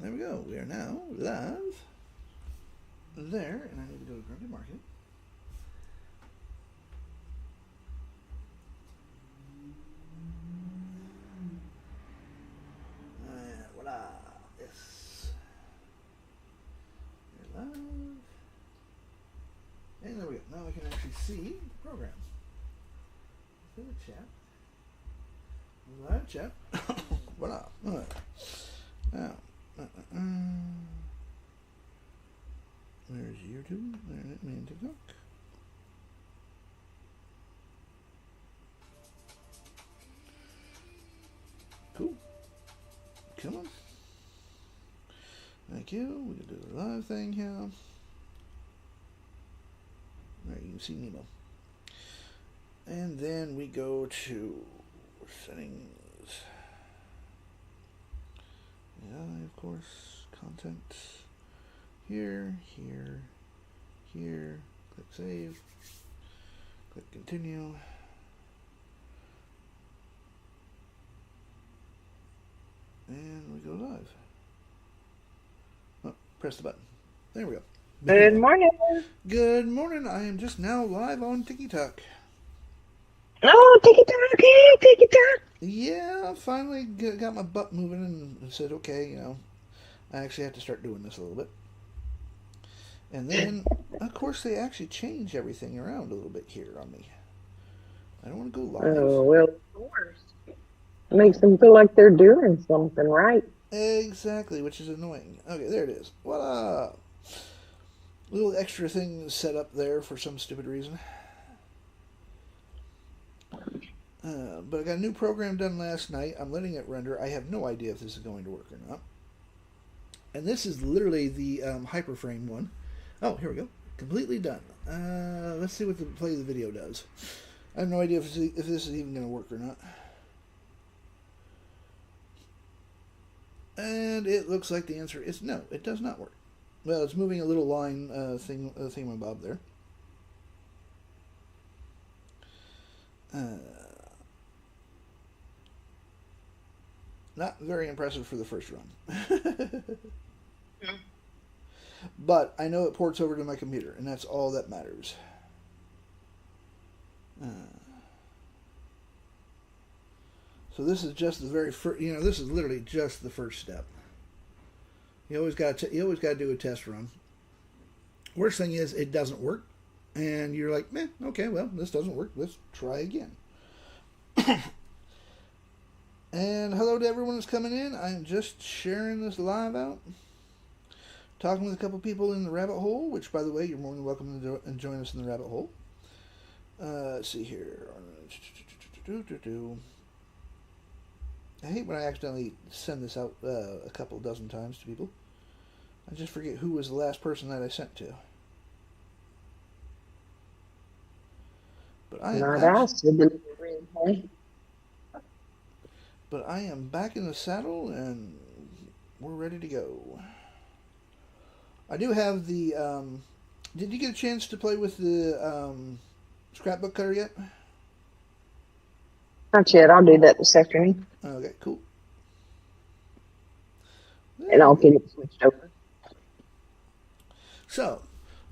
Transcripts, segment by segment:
There we go. We are now live there, and I need to go to Grumpy Market. And voila. Yes. We're live. And there we go. Now I can actually see the program. Let's do a chat. Live chat. Voila. All right. Now. There's YouTube. There's me and TikTok. Cool. Come on. Thank you. We can do the live thing here. Alright, you can see Nemo. And then we go to settings. Yeah, of course. Content. Here. Click save. Click continue. And we go live. Oh, press the button. There we go. Good morning. Good morning. I am just now live on TikTok. Oh, TikTok, hey, TikTok. Yeah, finally got my butt moving and said, okay, I actually have to start doing this a little bit. And then, of course, they actually change everything around a little bit here on me. I don't want to go live. Oh, well, of course. It makes them feel like they're doing something right. Exactly, which is annoying. Okay, there it is. Voila! Little extra thing set up there for some stupid reason. But I got a new program done last night. I'm letting it render. I have no idea if this is going to work or not. And this is literally the hyperframe one. Oh, here we go. Completely done. Let's see what the play of the video does. I have no idea if this is even going to work or not. And it looks like the answer is no. It does not work. Well, it's moving a little line thingamabob there. Not very impressive for the first run. But I know it ports over to my computer, and that's all that matters. So this is just the very first. This is literally just the first step. You always got to do a test run. Worst thing is it doesn't work, and you're like, meh, okay, well, this doesn't work. Let's try again. And hello to everyone that's coming in. I'm just sharing this live out. Talking with a couple people in the rabbit hole, which, by the way, you're more than welcome to join us in the rabbit hole. Let's see here. I hate when I accidentally send this out a couple dozen times to people. I just forget who was the last person that I sent to. But I am back in the saddle, and we're ready to go. I do have the. Did you get a chance to play with the scrapbook cutter yet? Not yet. I'll do that this afternoon. Okay, cool. And I'll get it switched over. So,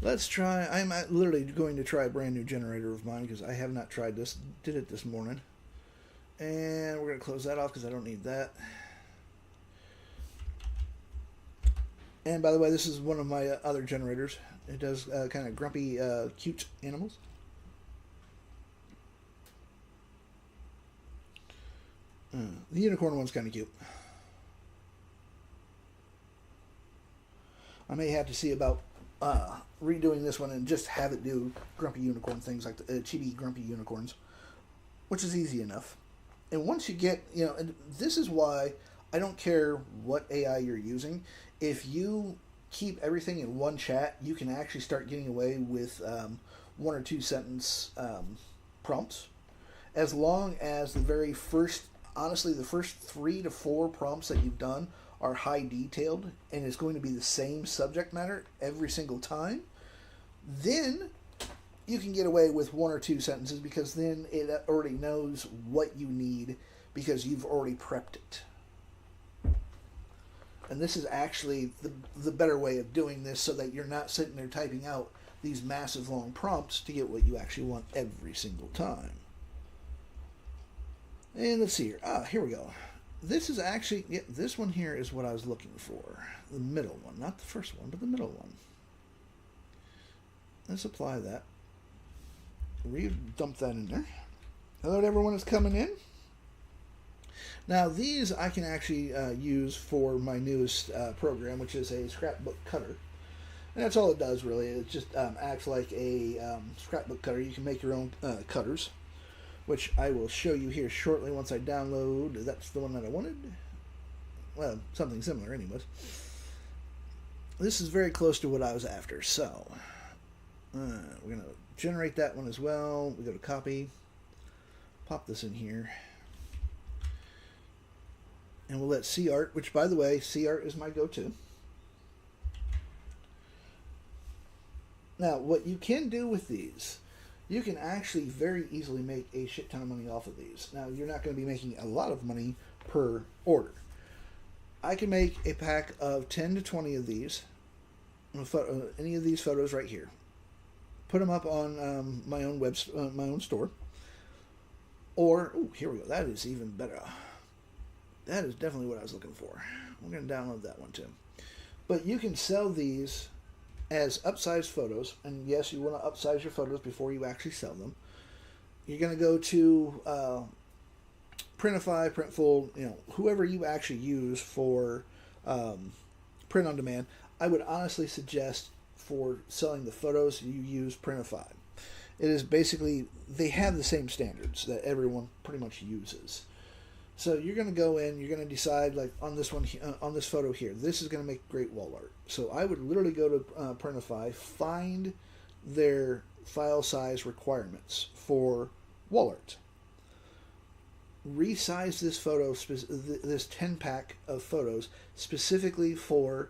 let's try. I'm literally going to try a brand new generator of mine because I have not tried this. Did it this morning. And we're going to close that off because I don't need that. And by the way, this is one of my other generators. It does kind of grumpy, cute animals. The unicorn one's kind of cute. I may have to see about redoing this one and just have it do grumpy unicorn things like the chibi grumpy unicorns, which is easy enough. And once you get, and this is why I don't care what AI you're using. If you keep everything in one chat, you can actually start getting away with one or two sentence prompts. As long as the very first, honestly, the first 3 to 4 prompts that you've done are high detailed and it's going to be the same subject matter every single time, then you can get away with 1 or 2 sentences because then it already knows what you need because you've already prepped it. And this is actually the better way of doing this so that you're not sitting there typing out these massive long prompts to get what you actually want every single time. And let's see here. Here we go. This is actually, yeah, this one here is what I was looking for. The middle one. Not the first one, but the middle one. Let's apply that. Dump that in there. Hello to everyone that's coming in. Now these I can actually use for my newest program, which is a scrapbook cutter. And that's all it does really. It just acts like a scrapbook cutter. You can make your own cutters, which I will show you here shortly once I download. That's the one that I wanted. Well, something similar anyways. This is very close to what I was after. So we're going to generate that one as well. We go to copy. Pop this in here. And we'll let CArt, which by the way, CArt is my go-to. Now, what you can do with these, you can actually very easily make a shit ton of money off of these. Now, you're not going to be making a lot of money per order. I can make a pack of 10 to 20 of these, any of these photos right here. Put them up on my own store. Or, oh, here we go. That is even better. That is definitely what I was looking for. We're going to download that one too. But you can sell these as upsized photos. And yes, you want to upsize your photos before you actually sell them. You're going to go to Printify, Printful, whoever you actually use for print on demand. I would honestly suggest for selling the photos you use Printify. It is basically, they have the same standards that everyone pretty much uses. So you're going to go in, you're going to decide, like on this one, on this photo here, this is going to make great wall art. So I would literally go to Printify, find their file size requirements for wall art. Resize this photo, this 10-pack of photos specifically for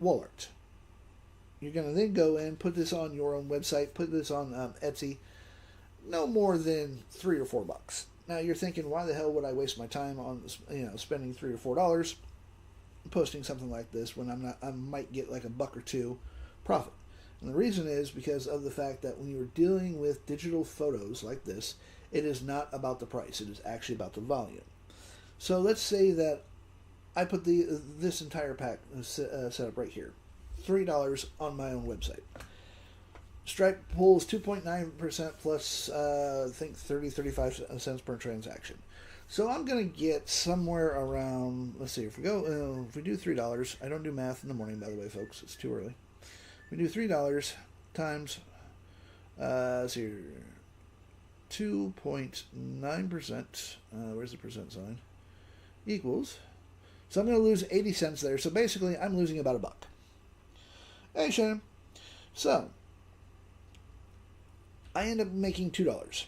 wall art. You're going to then go in, put this on your own website, put this on Etsy, no more than $3 or $4. Now you're thinking, why the hell would I waste my time on spending $3 or $4 posting something like this when I might get like $1 or $2 profit? And the reason is because of the fact that when you're dealing with digital photos like this, it is not about the price. It is actually about the volume. So let's say that I put this entire pack set up right here, $3 on my own website. Stripe pulls 2.9% plus, I think 35 cents per transaction. So I'm going to get somewhere around, let's see, if we do $3, I don't do math in the morning, by the way, folks, it's too early. We do $3 times, let's see, 2.9%, where's the percent sign, equals, so I'm going to lose 80 cents there, so basically I'm losing about $1. Hey, Shannon. So, I end up making $2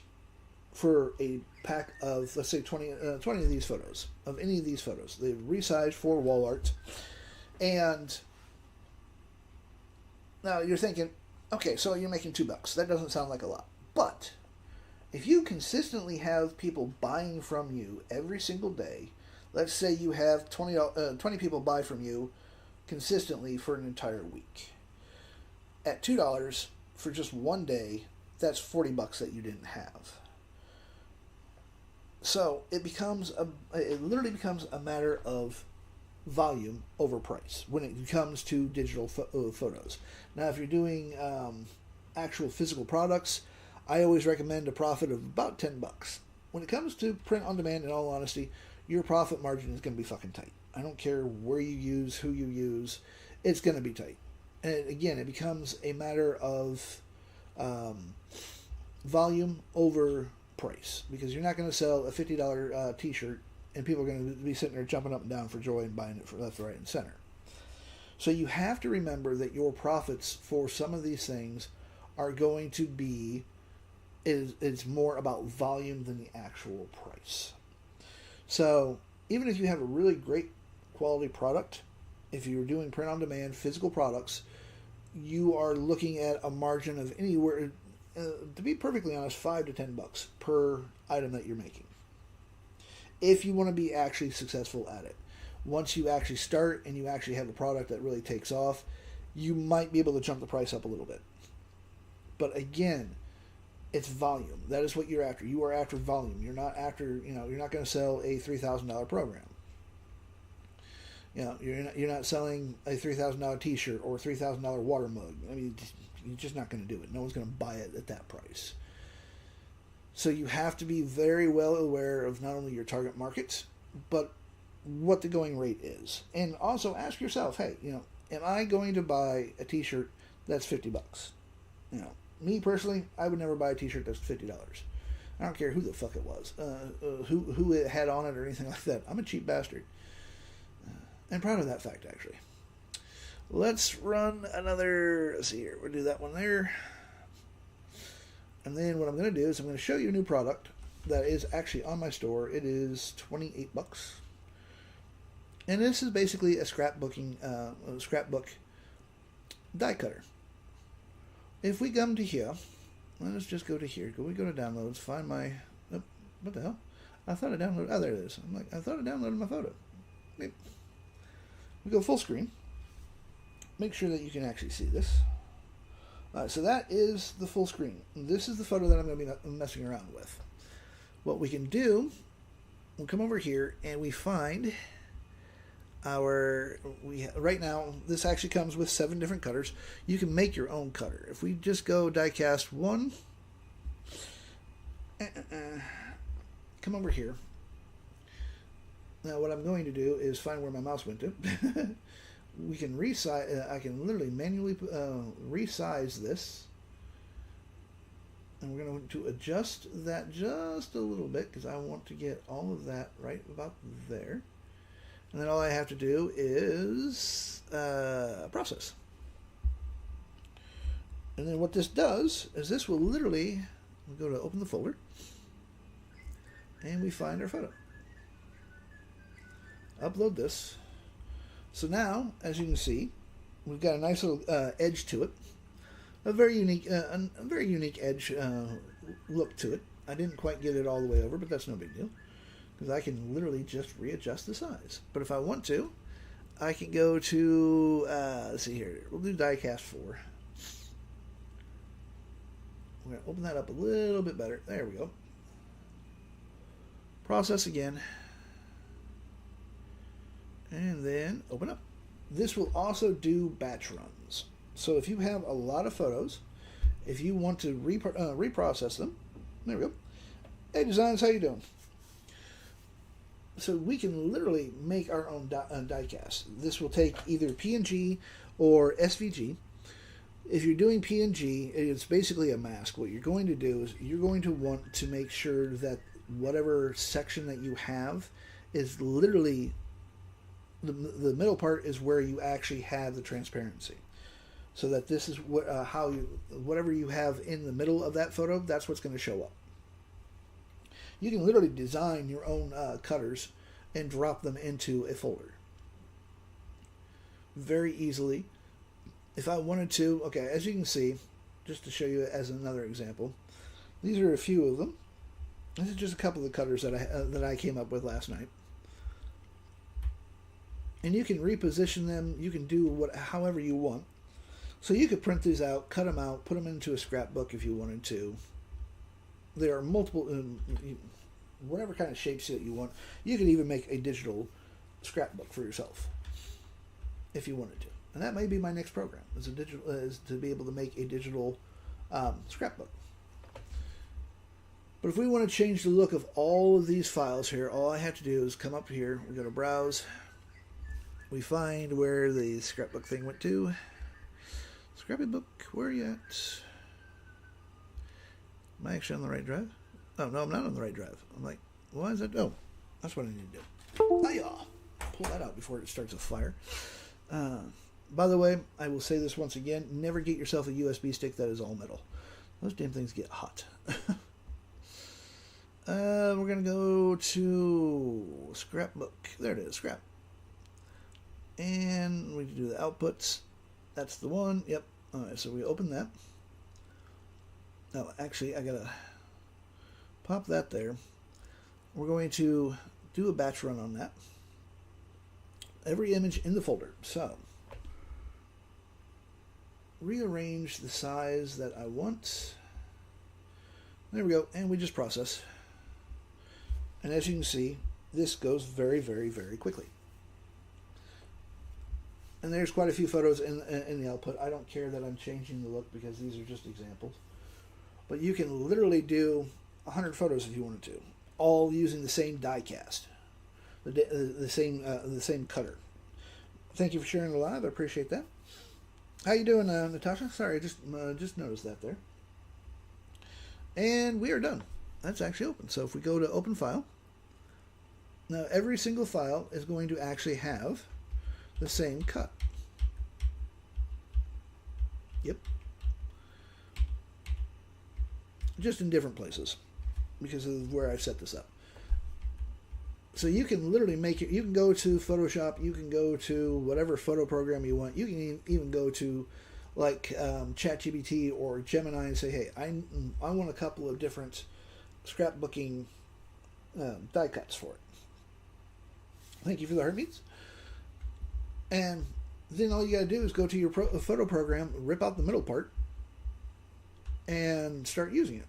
for a pack of, let's say, 20 of these photos, of any of these photos. They've resized for wall art. And now you're thinking, okay, so you're making $2. That doesn't sound like a lot. But if you consistently have people buying from you every single day, let's say you have 20 people buy from you consistently for an entire week. At $2 for just one day, that's $40 that you didn't have. So it literally becomes a matter of volume over price when it comes to digital photos. Now, if you're doing actual physical products, I always recommend a profit of about $10. When it comes to print on demand, in all honesty, your profit margin is going to be fucking tight. I don't care where you use, who you use, it's going to be tight. And again, it becomes a matter of volume over price, because you're not going to sell a $50 t-shirt and people are going to be sitting there jumping up and down for joy and buying it for left, right, and center. So you have to remember that your profits for some of these things are going to be, it's more about volume than the actual price. So even if you have a really great quality product, if you're doing print on demand physical products, you are looking at a margin of anywhere, to be perfectly honest, $5 to $10 per item that you're making, if you want to be actually successful at it. Once you actually start and you actually have a product that really takes off, you might be able to jump the price up a little bit. But again, it's volume. That is what you're after. You are after volume. You're not after, you're not going to sell a $3,000 program. You're not selling a $3,000 T-shirt or a $3,000 water mug. I mean, you're just not going to do it. No one's going to buy it at that price. So you have to be very well aware of not only your target markets, but what the going rate is. And also ask yourself, hey, am I going to buy a T-shirt that's $50? Me personally, I would never buy a T-shirt that's $50. I don't care who the fuck it was, who it had on it or anything like that. I'm a cheap bastard. And proud of that fact, actually. Let's run another, let's see here, we'll do that one there. And then what I'm going to do is I'm going to show you a new product that is actually on my store. It is $28. And this is basically a scrapbook die cutter. If we come to here, let's just go to here. We go to downloads, find my, oh, what the hell? I thought I downloaded, oh, there it is. I'm like, I thought I downloaded my photo. We go full screen. Make sure that you can actually see this. So that is the full screen. This is the photo that I'm going to be messing around with. What we can do, we'll come over here and we find right now, this actually comes with 7 different cutters. You can make your own cutter. If we just go diecast 1, come over here. Now what I'm going to do is find where my mouse went to. We can resize. I can literally manually resize this, and we're going to adjust that just a little bit because I want to get all of that right about there. And then all I have to do is process. And then what this does is this will literally, we go to open the folder, and we find our photo. Upload this. So now, as you can see, we've got a nice little edge to it, a very unique edge look to it. I didn't quite get it all the way over, but that's no big deal because I can literally just readjust the size. But if I want to, I can go to let's see here. We'll do diecast 4. We're going to open that up a little bit better. There we go. Process again. And then open up. This will also do batch runs. So if you have a lot of photos, if you want to reprocess them, there we go. Hey Designs, how you doing? So we can literally make our own diecast. This will take either PNG or SVG. If you're doing PNG, it's basically a mask. What you're going to do is you're going to want to make sure that whatever section that you have is literally the middle part is where you actually have the transparency, so that this is what whatever you have in the middle of that photo, that's what's going to show up. You can literally design your own cutters and drop them into a folder very easily. If I wanted to, okay, as you can see, just to show you as another example, these are a few of them. This is just a couple of the cutters that I came up with last night. And you can reposition them. You can do however you want. So you could print these out, cut them out, put them into a scrapbook if you wanted to. There are multiple, whatever kind of shapes that you want. You could even make a digital scrapbook for yourself if you wanted to. And that may be my next program, is to be able to make a digital scrapbook. But if we want to change the look of all of these files here, all I have to do is come up here. We go to Browse. We find where the scrapbook thing went to. Scrapbook, where are you at? Am I actually on the right drive? Oh, no, I'm not on the right drive. I'm like, why is that? Oh, that's what I need to do. Hiya! Pull that out before it starts a fire. By the way, I will say this once again, never get yourself a USB stick that is all metal. Those damn things get hot. We're going to go to scrapbook. There it is, scrap. And we can do the outputs. That's the one. Yep. All right, so we open that. No, actually, I got to pop that there. We're going to do a batch run on that. every image in the folder. So rearrange the size that I want. There we go, and we just process. And as you can see, this goes very, very, very quickly. And there's quite a few photos in the output. I don't care that I'm changing the look because these are just examples. But you can literally do 100 photos if you wanted to, all using the same die cast, the same cutter. Thank you for sharing the live. I appreciate that. How you doing, Natasha? Sorry, I just noticed that there. And we are done. That's actually open. So if we go to open file, now every single file is going to actually have the same cut. Yep. Just in different places because of where I've set this up. So you can literally make it. You can go to Photoshop. You can go to whatever photo program you want. You can even go to like ChatGPT or Gemini and say, hey, I want a couple of different scrapbooking die cuts for it. Thank you for the heartbeats. And then all you got to do is go to your photo program, rip out the middle part, and start using it.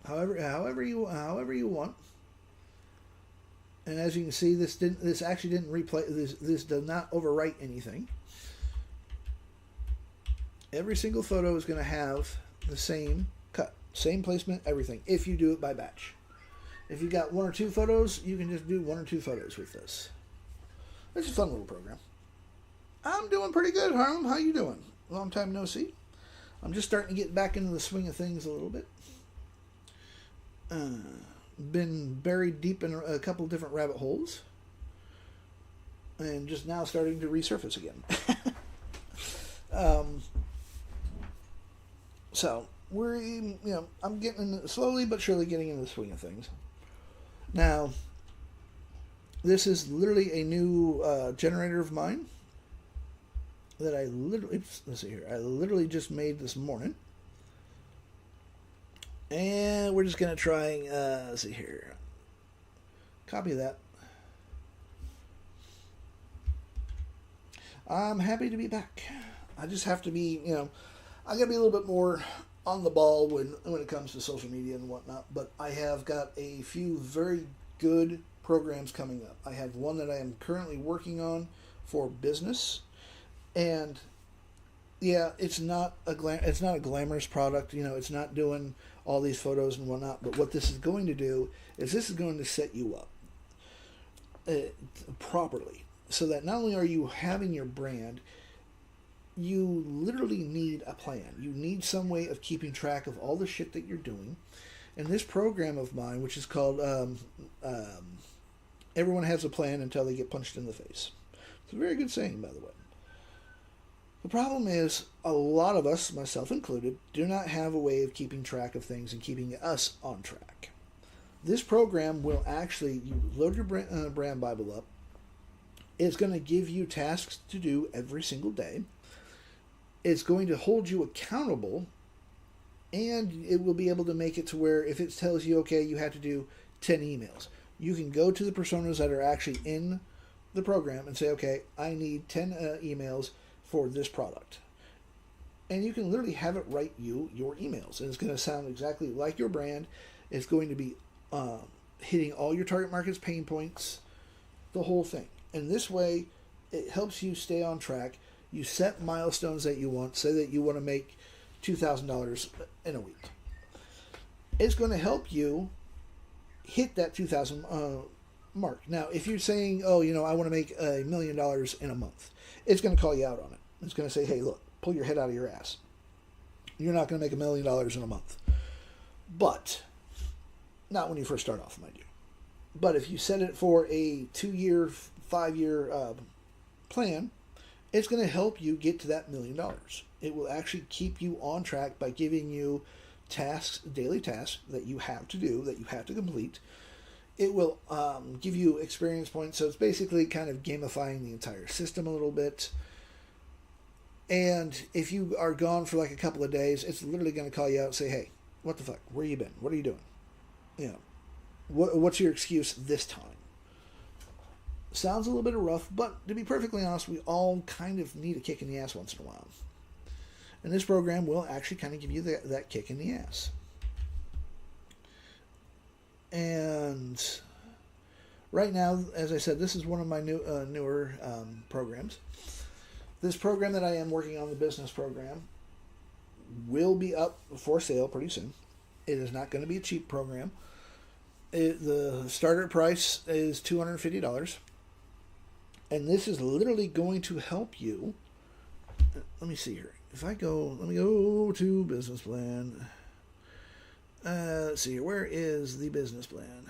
However you want. And as you can see, this actually didn't replay. This does not overwrite anything. Every single photo is going to have the same cut, same placement, everything. If you do it by batch, if you got 1 or 2 photos, you can just do 1 or 2 photos with this. It's a fun little program. I'm doing pretty good, Harlem. How you doing? Long time no see. I'm just starting to get back into the swing of things a little bit. Been buried deep in a couple different rabbit holes, and just now starting to resurface again. So I'm getting slowly but surely getting into the swing of things. Now, this is literally a new generator of mine that I literally just made this morning. And we're just going to try, let's see here. Copy that. I'm happy to be back. I just have to be, I got to be a little bit more on the ball when it comes to social media and whatnot. But I have got a few very good programs coming up. I have one that I am currently working on for business. And yeah, it's not a glamorous product. It's not doing all these photos and whatnot. But what this is going to do is this is going to set you up properly, so that not only are you having your brand, you literally need a plan. You need some way of keeping track of all the shit that you're doing. And this program of mine, which is called Everyone Has a Plan Until They Get Punched in the Face. It's a very good saying, by the way. The problem is, a lot of us, myself included, do not have a way of keeping track of things and keeping us on track. This program will actually, you load your brand Bible up. It's going to give you tasks to do every single day. It's going to hold you accountable, and it will be able to make it to where if it tells you, okay, you have to do 10 emails, you can go to the personas that are actually in the program and say, okay, I need 10 emails for this product. And you can literally have it write you your emails. And it's going to sound exactly like your brand. It's going to be hitting all your target market's pain points, the whole thing. And this way, it helps you stay on track. You set milestones that you want. Say that you want to make $2,000 in a week. It's going to help you hit that 2,000 mark. Now, if you're saying, I want to make $1 million in a month, it's going to call you out on it. It's going to say, hey, look, pull your head out of your ass. You're not going to make $1 million in a month. But, not when you first start off, mind you. But if you set it for a 2-year, 5-year plan, it's going to help you get to that $1 million. It will actually keep you on track by giving you tasks, daily tasks that you have to do, that you have to complete. It will give you experience points. So it's basically kind of gamifying the entire system a little bit. And if you are gone for like a couple of days, it's literally going to call you out and say, hey, what the fuck? Where you been? What are you doing? What's your excuse this time? Sounds a little bit rough, but to be perfectly honest, we all kind of need a kick in the ass once in a while. And this program will actually kind of give you that kick in the ass. And right now, as I said, this is one of my newer programs. This program that I am working on, the business program, will be up for sale pretty soon. It is not going to be a cheap program. The starter price is $250. And this is literally going to help you. Let me see here. Let me go to business plan. Let's see here. Where is the business plan?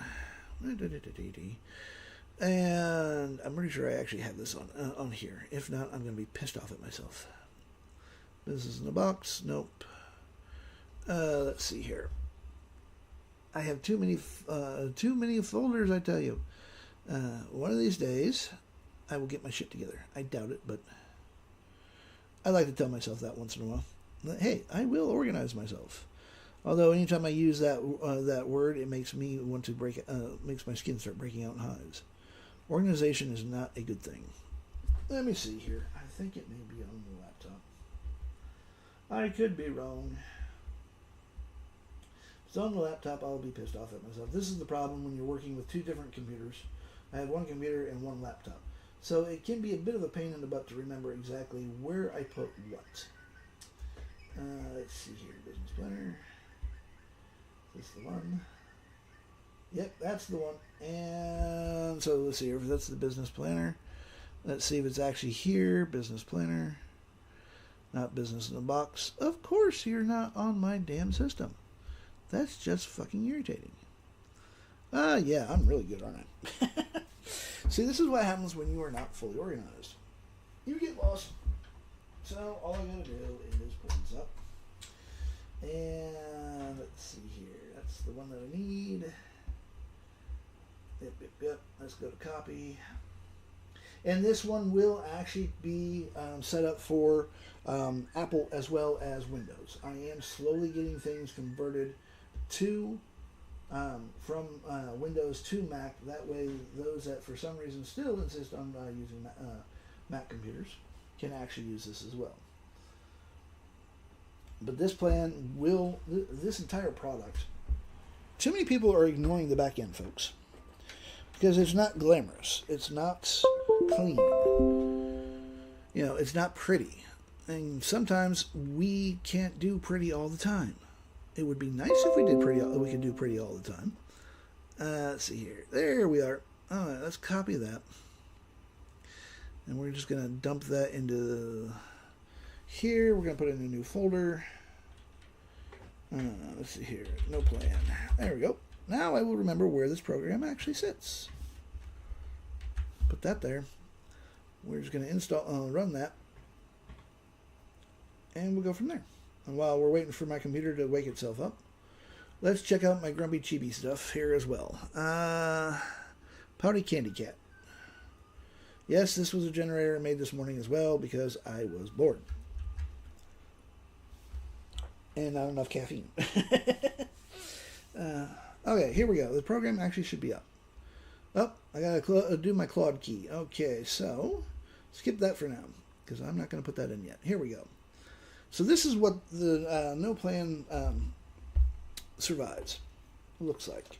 And I'm pretty sure I actually have this on here. If not, I'm going to be pissed off at myself. Business in a box. Nope. Let's see here. I have too many folders, I tell you. One of these days, I will get my shit together. I doubt it, but I like to tell myself that once in a while. Hey, I will organize myself. Although anytime I use that word, it makes me want to makes my skin start breaking out in hives. Organization is not a good thing. Let me see here. I think it may be on the laptop. I could be wrong. If it's on the laptop, I'll be pissed off at myself. This is the problem when you're working with two different computers. I have one computer and one laptop. So it can be a bit of a pain in the butt to remember exactly where I put what. Let's see here. Business planner. Is this the one? Yep, that's the one. And so let's see if that's the business planner. Let's see if it's actually here. Business planner. Not business in a box. Of course you're not on my damn system. That's just fucking irritating. Yeah, I'm really good, aren't I? See, this is what happens when you are not fully organized. You get lost. So all I gotta do is pull this up. And let's see here. That's the one that I need. Yep. Let's go to copy. And this one will actually be set up for Apple as well as Windows. I am slowly getting things converted to from Windows to Mac. That way, those that for some reason still insist on using Mac computers can actually use this as well. But this plan will, this entire product, too many people are ignoring the back end, folks. Because it's not glamorous. It's not clean. You know, it's not pretty. And sometimes we can't do pretty all the time. It would be nice if we could do pretty all the time. Let's see here. There we are. All right, let's copy that. And we're just going to dump that into here. We're going to put it in a new folder. Let's see here. No plan. There we go. Now I will remember where this program actually sits. Put that there. We're just going to run that. And we'll go from there. And while we're waiting for my computer to wake itself up, let's check out my Grumpy Chibi stuff here as well. Pouty Candy Cat. Yes, this was a generator I made this morning as well because I was bored. And not enough caffeine. Okay, here we go. The program actually should be up. Oh, I gotta do my Claude key. Okay, so skip that for now because I'm not going to put that in yet. Here we go. So this is what the no plan survives. Looks like.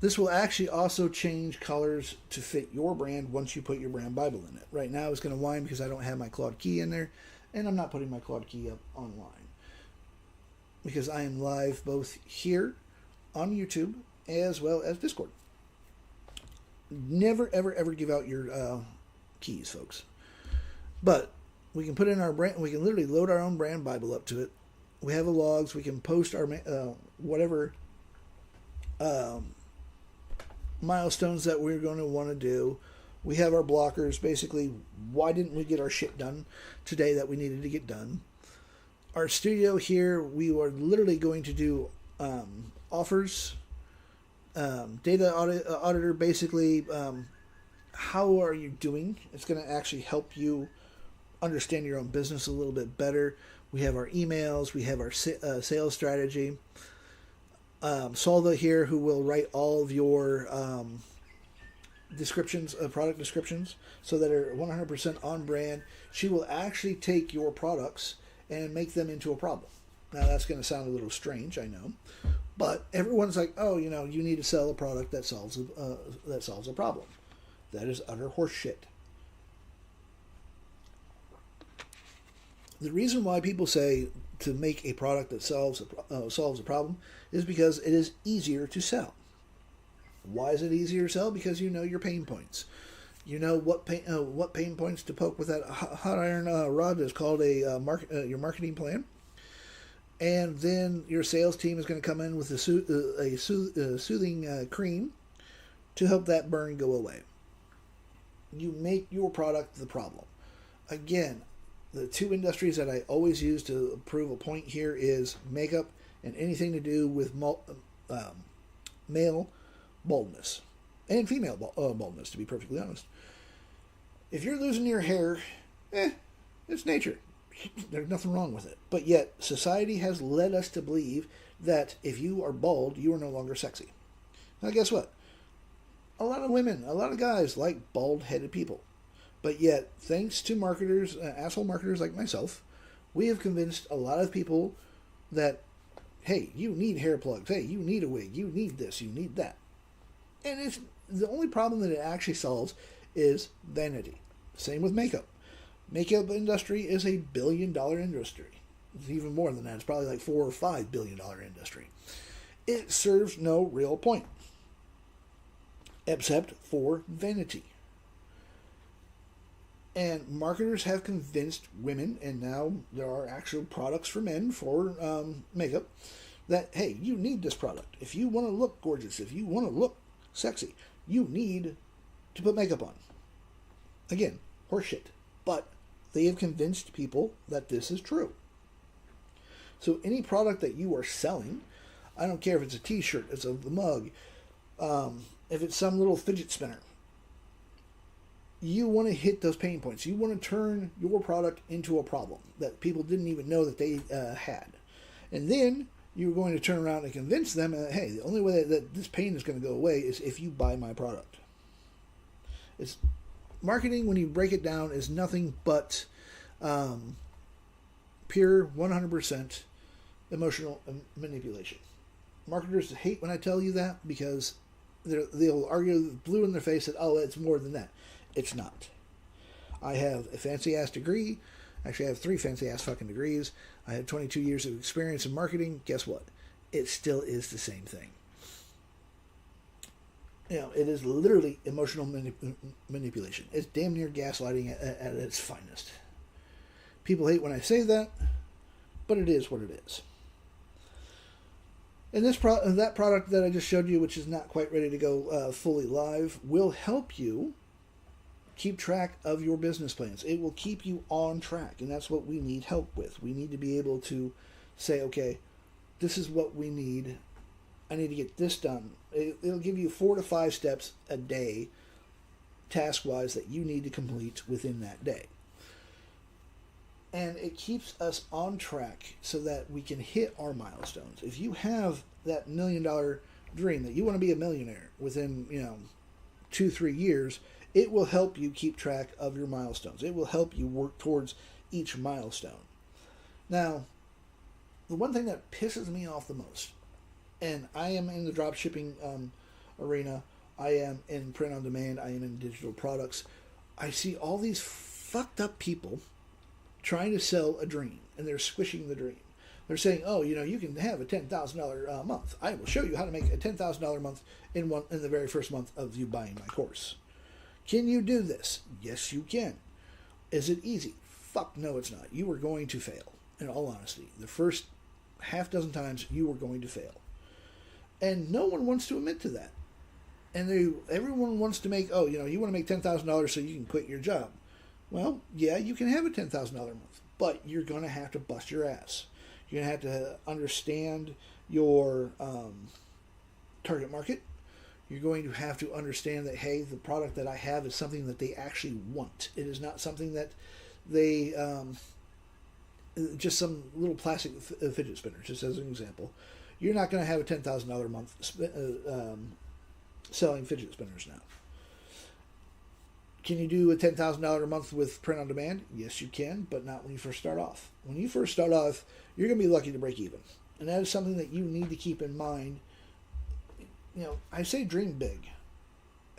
This will actually also change colors to fit your brand once you put your brand Bible in it. Right now it's going to whine because I don't have my Claude key in there, and I'm not putting my Claude key up online because I am live both here on YouTube as well as Discord. Never, ever, ever give out your keys, folks. But we can put in our brand. We can literally load our own brand Bible up to it. We have the logs. We can post our whatever milestones that we're going to want to do. We have our blockers. Basically, why didn't we get our shit done today that we needed to get done? Our studio here, we are literally going to do offers. Data auditor, basically, how are you doing? It's going to actually help you understand your own business a little bit better. We have our emails. We have our sales strategy. Solva here, who will write all of your descriptions, product descriptions, so that are 100% on brand. She will actually take your products and make them into a problem. Now that's going to sound a little strange, I know, but everyone's like, oh, you know, you need to sell a product that solves a problem. That is utter horseshit. The reason why people say to make a product that solves a problem is because it is easier to sell. Why is it easier to sell? Because you know your pain points. You know what pain points to poke with that hot iron rod is called your marketing plan. And then your sales team is going to come in with a soothing cream to help that burn go away. You make your product the problem. Again, the two industries that I always use to prove a point here is makeup and anything to do with male baldness and female baldness, to be perfectly honest. If you're losing your hair, it's nature. There's nothing wrong with it. But yet, society has led us to believe that if you are bald, you are no longer sexy. Now, guess what? A lot of women, a lot of guys like bald-headed people. But yet, thanks to marketers, asshole marketers like myself, we have convinced a lot of people that, hey, you need hair plugs. Hey, you need a wig. You need this. You need that. And it's the only problem that it actually solves is vanity. Same with makeup. Makeup industry is a $1 billion industry. It's even more than that. It's probably like $4 or $5 billion industry. It serves no real point except for vanity. And marketers have convinced women, and now there are actual products for men for makeup, that, hey, you need this product. If you want to look gorgeous, if you want to look sexy, you need to put makeup on. Again, horseshit. But they have convinced people that this is true. So any product that you are selling, I don't care if it's a t-shirt, it's a mug, if it's some little fidget spinner, you want to hit those pain points. You want to turn your product into a problem that people didn't even know that they had. And then you're going to turn around and convince them that, hey, the only way that this pain is going to go away is if you buy my product. It's marketing, when you break it down, is nothing but pure 100% emotional manipulation. Marketers hate when I tell you that because they'll argue blue in their face that, oh, it's more than that. It's not. I have a fancy-ass degree. Actually, I have 3 fancy-ass fucking degrees. I have 22 years of experience in marketing. Guess what? It still is the same thing. You know, it is literally emotional manipulation. It's damn near gaslighting at its finest. People hate when I say that, but it is what it is. And that product that I just showed you, which is not quite ready to go fully live, will help you keep track of your business plans. It will keep you on track, and that's what we need help with. We need to be able to say, okay, this is what we need. I need to get this done. It'll give you 4 to 5 steps a day, task-wise, that you need to complete within that day. And it keeps us on track so that we can hit our milestones. If you have that $1 million dream that you want to be a millionaire within, 2-3 years, it will help you keep track of your milestones. It will help you work towards each milestone. Now, the one thing that pisses me off the most, and I am in the drop shipping arena, I am in print on demand, I am in digital products, I see all these fucked up people trying to sell a dream, and they're squishing the dream. They're saying, oh, you can have a $10,000 month. I will show you how to make a $10,000 month in the very first month of you buying my course. Can you do this? Yes, you can. Is it easy? Fuck no, it's not. You are going to fail, in all honesty. The first half dozen times, you are going to fail. And no one wants to admit to that. And everyone wants to make, you want to make $10,000 so you can quit your job. Well, yeah, you can have a $10,000 month, but you're going to have to bust your ass. You're going to have to understand your target market. You're going to have to understand that, hey, the product that I have is something that they actually want. It is not something that they, just some little plastic fidget spinner, just as an example. You're not going to have a $10,000 month selling fidget spinners now. Can you do a $10,000 a month with print on demand? Yes, you can, but not when you first start off. When you first start off, you're going to be lucky to break even. And that is something that you need to keep in mind. I say dream big.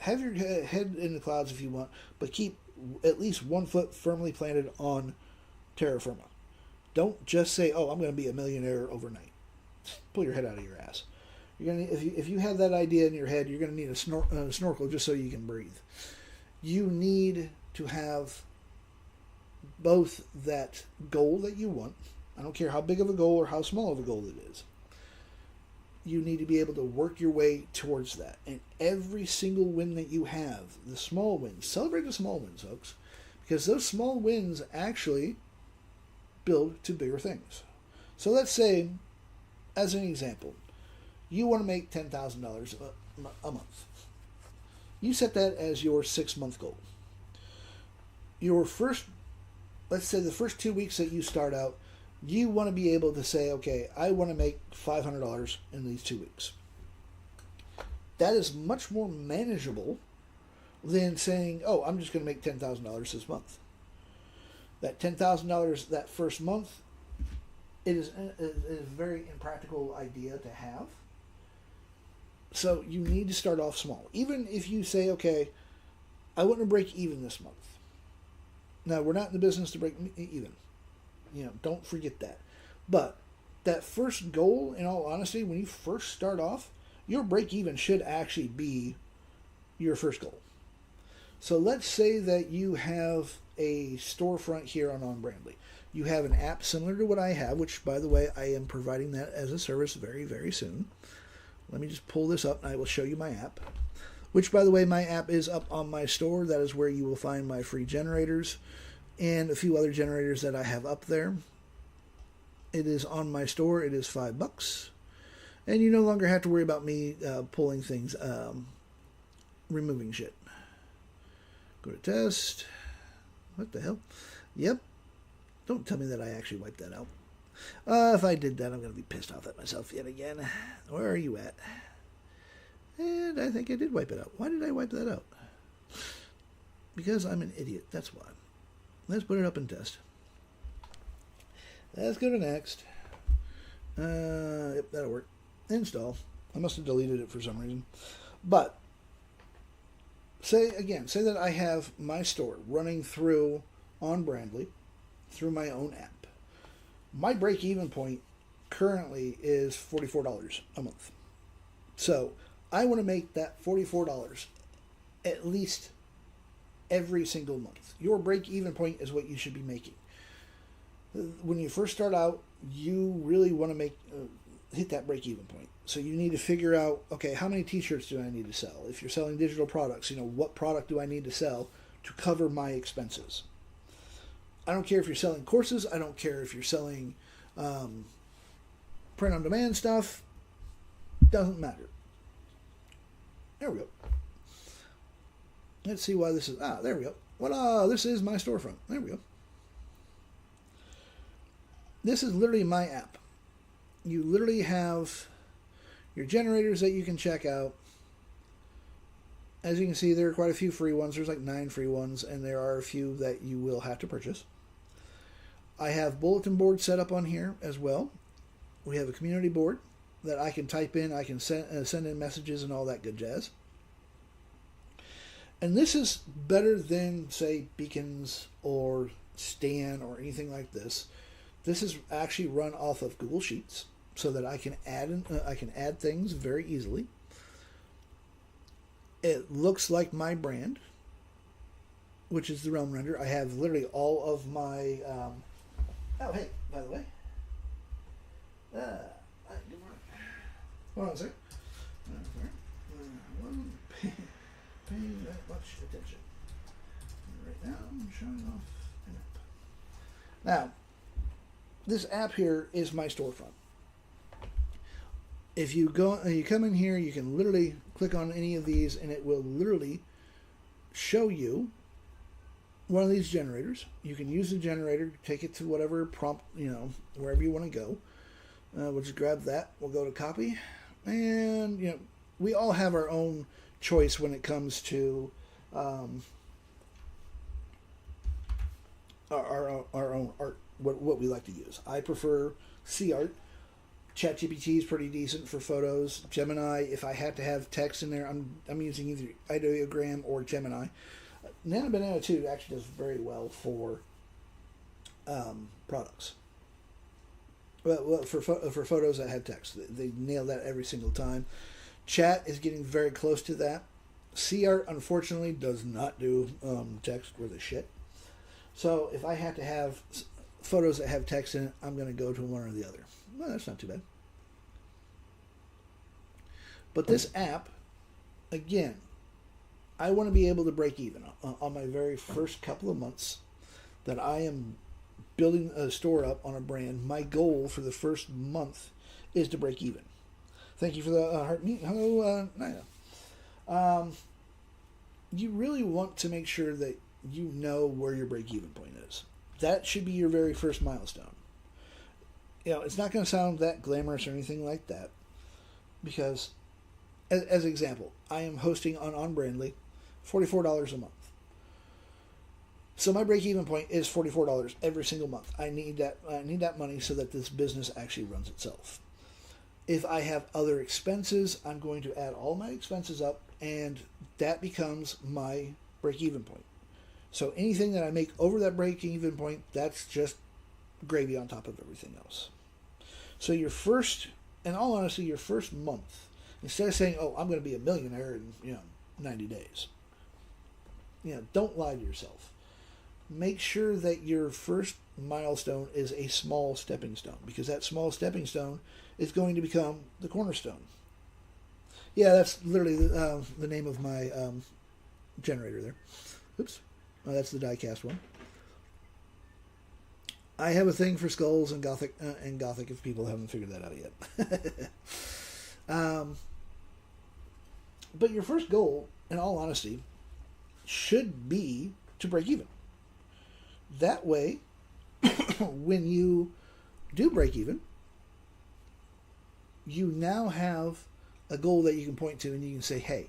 Have your head in the clouds if you want, but keep at least 1 foot firmly planted on terra firma. Don't just say, "Oh, I'm going to be a millionaire overnight." Pull your head out of your ass. You're gonna if you have that idea in your head, you're going to need a snorkel just so you can breathe. You need to have both that goal that you want. I don't care how big of a goal or how small of a goal it is. You need to be able to work your way towards that. And every single win that you have, the small wins, celebrate the small wins, folks. Because those small wins actually build to bigger things. So let's say, as an example, you want to make $10,000 a month. You set that as your 6-month goal. Let's say the first 2 weeks that you start out, you want to be able to say, okay, I want to make $500 in these 2 weeks. That is much more manageable than saying, oh, I'm just going to make $10,000 this month. That $10,000 that first month, it is a very impractical idea to have. So you need to start off small. Even if you say, okay, I want to break even this month. Now, we're not in the business to break even. Don't forget that. But that first goal, in all honesty, when you first start off, your break even should actually be your first goal. So let's say that you have a storefront here on Brandly. You have an app similar to what I have, which, by the way, I am providing that as a service very, very soon. Let me just pull this up and I will show you my app. Which, by the way, my app is up on my store. That is where you will find my free generators and a few other generators that I have up there. It is on my store. It is $5. And you no longer have to worry about me pulling things, removing shit. Go to test. What the hell? Yep. Don't tell me that I actually wiped that out. If I did that, I'm going to be pissed off at myself yet again. Where are you at? And I think I did wipe it out. Why did I wipe that out? Because I'm an idiot. That's why. Let's put it up and test. Let's go to next. Yep, that'll work. Install. I must have deleted it for some reason. But, say that I have my store running through on Brandly, through my own app. My break-even point currently is $44 a month. So, I want to make that $44 at least every single month. Your break-even point is what you should be making. When you first start out, you really want to hit that break-even point. So you need to figure out, okay, how many t-shirts do I need to sell? If you're selling digital products, what product do I need to sell to cover my expenses? I don't care if you're selling courses. I don't care if you're selling print-on-demand stuff. Doesn't matter. There we go. Let's see why this is... there we go. Voila, this is my storefront. There we go. This is literally my app. You literally have your generators that you can check out. As you can see, there are quite a few free ones. There's like 9 free ones, and there are a few that you will have to purchase. I have bulletin boards set up on here as well. We have a community board that I can type in. I can send in messages and all that good jazz. And this is better than, say, Beacons or Stan or anything like this. This is actually run off of Google Sheets so that I can add things very easily. It looks like my brand, which is the Realm Render. I have literally all of my... oh, hey, by the way. Good morning. Hold on a second. I wasn't paying that much attention. Right now, I'm showing off an app. Now, this app here is my storefront. If you come in here, you can literally click on any of these, and it will literally show you one of these generators. You can use the generator, take it to whatever prompt, wherever you want to go. We'll just grab that. We'll go to copy, and we all have our own choice when it comes to our own art, what we like to use. I prefer C art. ChatGPT is pretty decent for photos. Gemini, if I had to have text in there, I'm using either Ideogram or Gemini. Nano Banana 2 actually does very well for products. Well, for photos that have text, they nail that every single time. Chat is getting very close to that. CArt, unfortunately, does not do text worth a shit. So if I have to have photos that have text in it, I'm going to go to one or the other. Well, that's not too bad. But this app, again, I want to be able to break even on my very first couple of months that I am building a store up on a brand. My goal for the first month is to break even. Thank you for the heart meet. Hello, Naya. You really want to make sure that you know where your break even point is. That should be your very first milestone. It's not going to sound that glamorous or anything like that, because, as an example, I am hosting on Brandly, $44 a month. So my break-even point is $44 every single month. I need that money so that this business actually runs itself. If I have other expenses, I'm going to add all my expenses up, and that becomes my break-even point. So anything that I make over that break-even point, that's just gravy on top of everything else. So in all honesty, your first month, instead of saying, "Oh, I'm going to be a millionaire in 90 days," don't lie to yourself. Make sure that your first milestone is a small stepping stone, because that small stepping stone is going to become the cornerstone. Yeah, that's literally the name of my generator there. Oops. Oh, that's the die-cast one. I have a thing for skulls and Gothic, if people haven't figured that out yet. But your first goal, in all honesty, should be to break even. That way, when you do break even, you now have a goal that you can point to, and you can say, "Hey,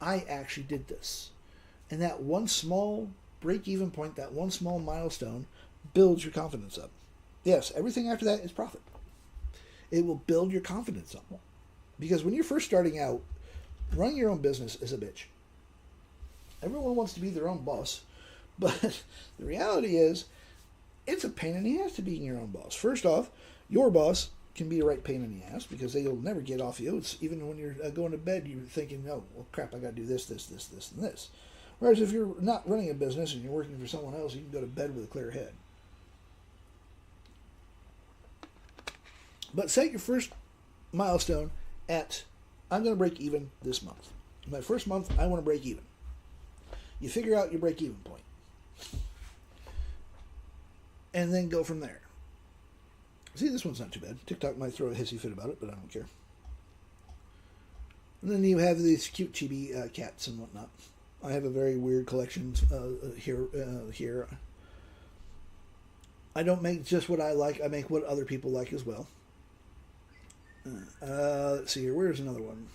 I actually did this." And that one small break-even point, that one small milestone, builds your confidence up. Yes, everything after that is profit. It will build your confidence up. Because when you're first starting out, running your own business is a bitch. Everyone wants to be their own boss, but the reality is, it's a pain in the ass to be your own boss. First off, your boss can be a right pain in the ass, because they'll never get off you. It's even when you're going to bed, you're thinking, "Oh, well, crap, I got to do this, this, this, this, and this." Whereas if you're not running a business and you're working for someone else, you can go to bed with a clear head. But set your first milestone at, "I'm going to break even this month. My first month, I want to break even." You figure out your break even point. And then go from there. See, this one's not too bad. TikTok might throw a hissy fit about it, but I don't care. And then you have these cute chibi cats and whatnot. I have a very weird collection here. I don't make just what I like. I make what other people like as well. Let's see here. Where's another one?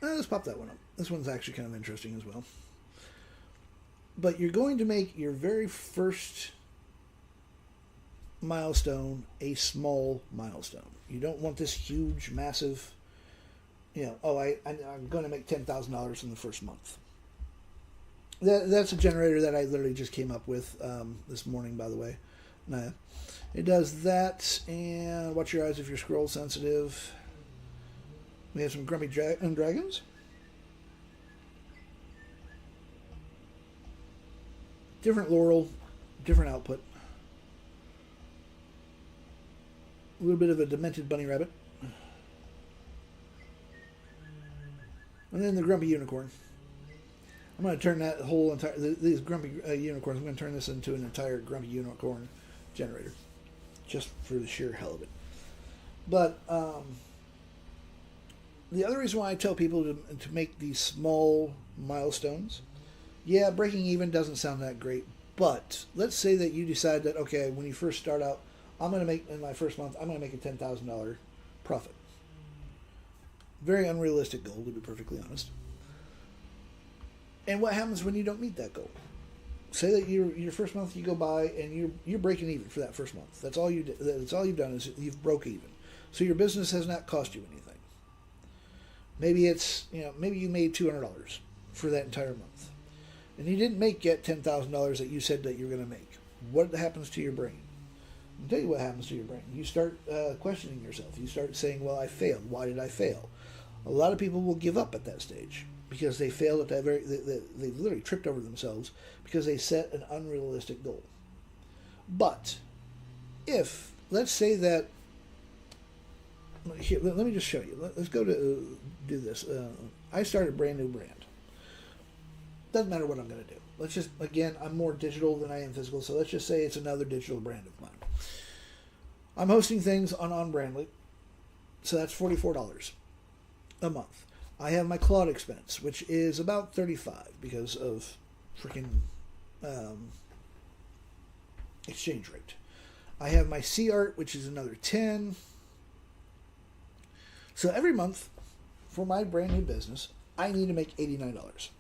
Let's pop that one up. This one's actually kind of interesting as well. But you're going to make your very first milestone a small milestone. You don't want this huge, massive, I'm going to make $10,000 in the first month. That's a generator that I literally just came up with this morning, by the way. Naya. It does that, and watch your eyes if you're scroll sensitive. We have some grumpy dragons. Different laurel, different output. A little bit of a demented bunny rabbit. And then the grumpy unicorn. I'm going to turn that whole entire, these grumpy unicorns, I'm going to turn this into an entire grumpy unicorn generator. Just for the sheer hell of it. But the other reason why I tell people to make these small milestones, yeah, breaking even doesn't sound that great, but let's say that you decide that, okay, when you first start out, I'm going to make, in my first month, I'm going to make a $10,000 profit. Very unrealistic goal, to be perfectly honest. And what happens when you don't meet that goal? say that your first month you go by and you're breaking even for that first month. That's all you did. That's all you've done is you've broke even. So your business has not cost you anything. Maybe it's maybe you made $200 for that entire month, and you didn't make yet $10,000 that you said that you're going to make. What happens to your brain? I'll tell you what happens to your brain. You start questioning yourself. You start saying, "Well, I failed. Why did I fail?" A lot of people will give up at that stage because they failed at that they've literally tripped over themselves because they set an unrealistic goal. But if let's say that here, let me just show you. Let's go to do this. I started a brand new brand. Doesn't matter what I'm going to do. Let's just, again, I'm more digital than I am physical, so let's just say it's another digital brand of mine. I'm hosting things on Brandly, so that's $44 a month. I have my Claude expense, which is about $35 because of freaking exchange rate. I have my C art, which is another $10. So every month for my brand new business, I need to make $89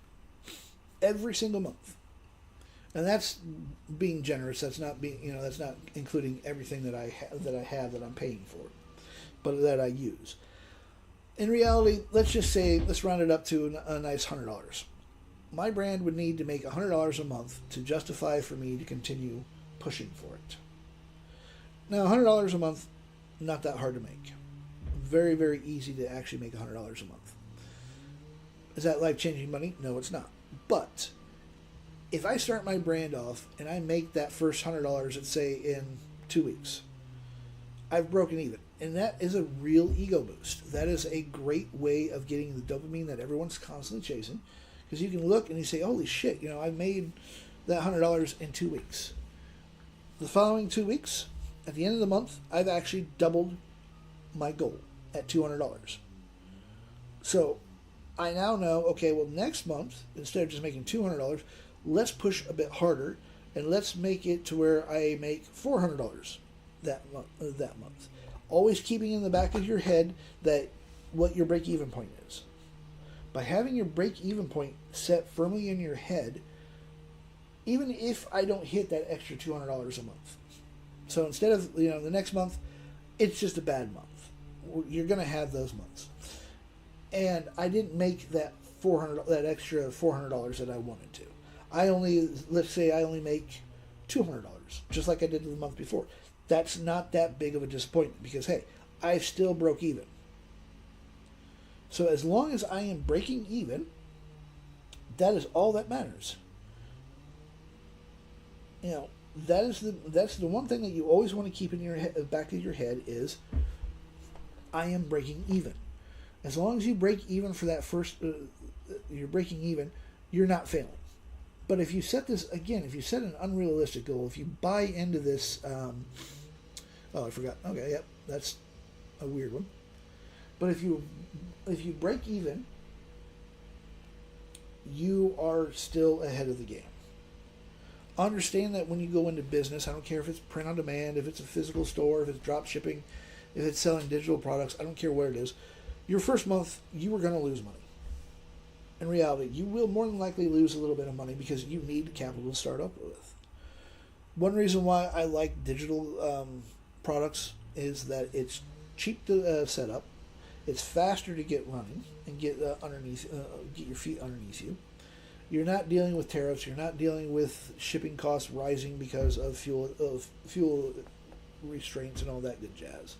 every single month, and that's being generous. That's not being that's not including everything that I have that I'm paying for, but that I use. In reality, let's round it up to a nice $100. My brand would need to make $100 a month to justify for me to continue pushing for it. Now, $100 a month, not that hard to make. Very, very easy to actually make $100 a month. Is that life-changing money? No, it's not. But if I start my brand off and I make that first $100, let's say in 2 weeks, I've broken even. And that is a real ego boost. That is a great way of getting the dopamine that everyone's constantly chasing. Because you can look and you say, holy shit, I made that $100 in 2 weeks. The following 2 weeks, at the end of the month, I've actually doubled my goal at $200. So I now know, okay, well, next month, instead of just making $200, let's push a bit harder and let's make it to where I make $400 that month. Always keeping in the back of your head that what your break-even point is. By having your break-even point set firmly in your head, even if I don't hit that extra $200 a month. So instead of, the next month, it's just a bad month. You're going to have those months. And I didn't make that extra $400 that I wanted to. Let's say I only make $200, just like I did the month before. That's not that big of a disappointment because, hey, I still broke even. So as long as I am breaking even, that is all that matters. That's the one thing that you always want to keep in your back of your head is, I am breaking even. As long as you break even for that first, you're breaking even, you're not failing. But if you set this, again, if you set an unrealistic goal, if you buy into this, I forgot. Okay, yep, that's a weird one. But if you break even, you are still ahead of the game. Understand that when you go into business, I don't care if it's print on demand, if it's a physical store, if it's drop shipping, if it's selling digital products, I don't care where it is. Your first month, you are going to lose money. In reality, you will more than likely lose a little bit of money because you need capital to start up with. One reason why I like digital products is that it's cheap to set up, it's faster to get running and get get your feet underneath you. You're not dealing with tariffs. You're not dealing with shipping costs rising because of fuel restraints and all that good jazz.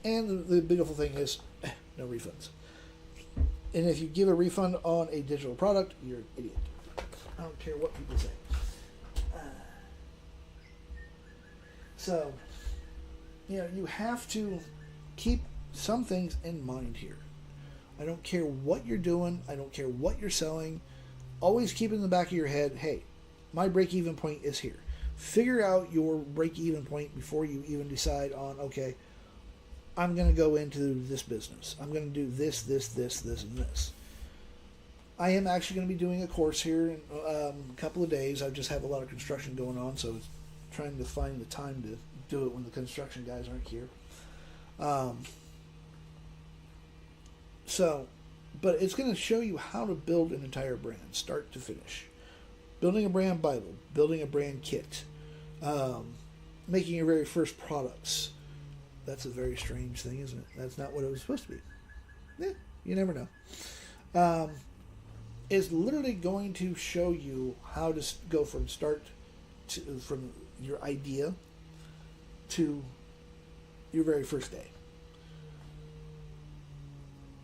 And the beautiful thing is, no refunds. And if you give a refund on a digital product, you're an idiot. I don't care what people say. So, you have to keep some things in mind here. I don't care what you're doing. I don't care what you're selling. Always keep in the back of your head, hey, my break-even point is here. Figure out your break-even point before you even decide on, okay, I'm going to go into this business. I'm going to do this, and this. I am actually going to be doing a course here in a couple of days. I just have a lot of construction going on, so it's trying to find the time to do it when the construction guys aren't here. But it's going to show you how to build an entire brand, start to finish. building a brand Bible, building a brand kit, making your very first products. That's a very strange thing, isn't it? That's not what it was supposed to be. You never know. Um, is literally going to show you how to go from from your idea to your very first day.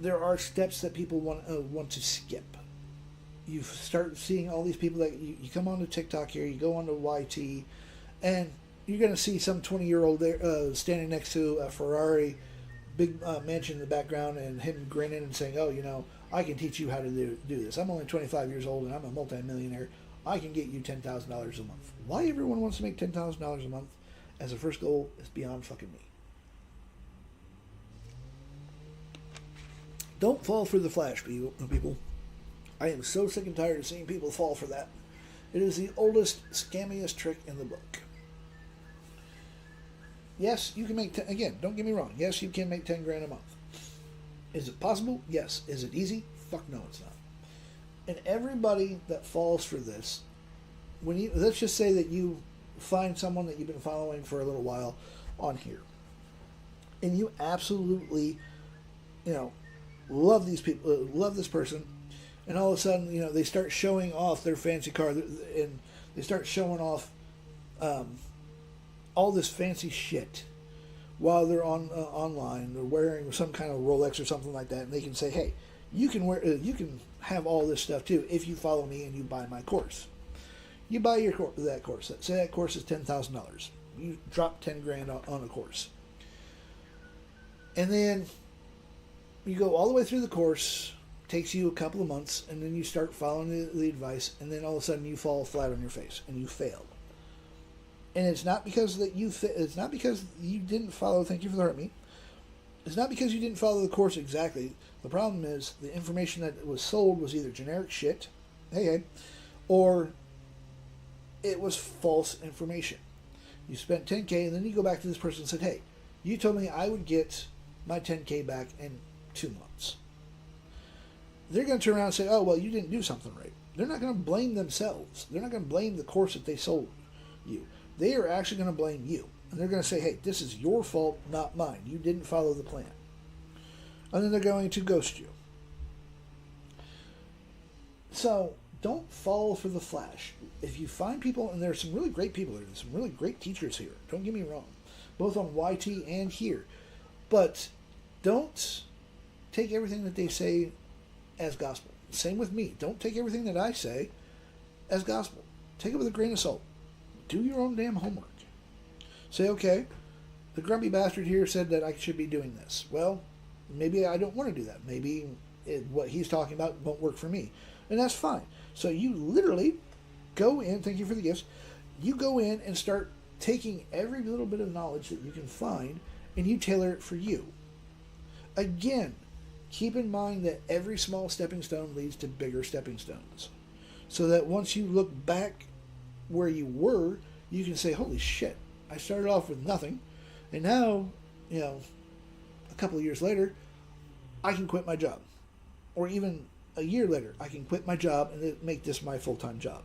There are steps that people want to skip. You start seeing all these people that you come onto TikTok here, you go onto YT, and you're going to see some 20-year-old there standing next to a Ferrari, big mansion in the background, and him grinning and saying, "Oh, I can teach you how to do this. I'm only 25 years old and I'm a multimillionaire. I can get you $10,000 a month." Why everyone wants to make $10,000 a month as a first goal is beyond fucking me. Don't fall for the flash, people. I am so sick and tired of seeing people fall for that. It is the oldest, scammiest trick in the book. Yes, you can make again, don't get me wrong. Yes, you can make 10 grand a month. Is it possible? Yes. Is it easy? Fuck no, it's not. And everybody that falls for this, let's just say that you find someone that you've been following for a little while on here, and you absolutely, love these people, love this person, and all of a sudden, they start showing off their fancy car, and they start showing off all this fancy shit while they're online. They're wearing some kind of Rolex or something like that, and they can say, "Hey, you can have all this stuff too if you follow me and you buy my course." You buy that course. Say that course is $10,000. You drop 10 grand on a course, and then you go all the way through the course. Takes you a couple of months, and then you start following the advice, and then all of a sudden you fall flat on your face and you fail. And it's not because it's not because you didn't follow. Thank you for the hurt me. It's not because you didn't follow the course exactly. The problem is the information that was sold was either generic shit, hey, or it was false information. You spent 10K, and then you go back to this person and said, "Hey, you told me I would get my 10K back in 2 months." They're going to turn around and say, "Oh, well, you didn't do something right." They're not going to blame themselves. They're not going to blame the course that they sold you. They are actually going to blame you. And they're going to say, "Hey, this is your fault, not mine. You didn't follow the plan." And then they're going to ghost you. So don't fall for the flash. If you find people, and there's some really great people, there's some really great teachers here. Don't get me wrong. Both on YT and here. But don't take everything that they say as gospel. Same with me. Don't take everything that I say as gospel. Take it with a grain of salt. Do your own damn homework. Say, okay, the grumpy bastard here said that I should be doing this. Well, maybe I don't want to do that. Maybe what he's talking about won't work for me. And that's fine. So you literally go in, thank you for the gifts, you go in and start taking every little bit of knowledge that you can find and you tailor it for you. Again, keep in mind that every small stepping stone leads to bigger stepping stones. So that once you look back where you were, you can say, "Holy shit, I started off with nothing, and now, a couple of years later, I can quit my job." Or even a year later, I can quit my job and make this my full-time job.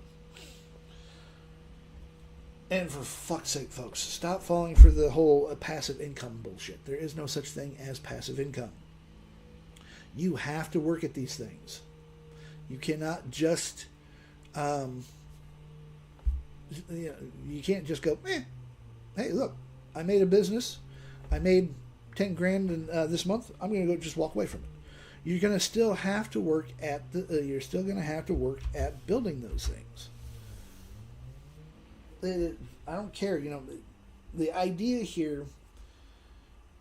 And for fuck's sake, folks, stop falling for the whole passive income bullshit. There is no such thing as passive income. You have to work at these things. You cannot just, you can't just go, hey, look, I made a business. I made 10 grand this month. I'm going to go just walk away from it. You're going to still have to work at you're still going to have to work at building those things. I don't care, the idea here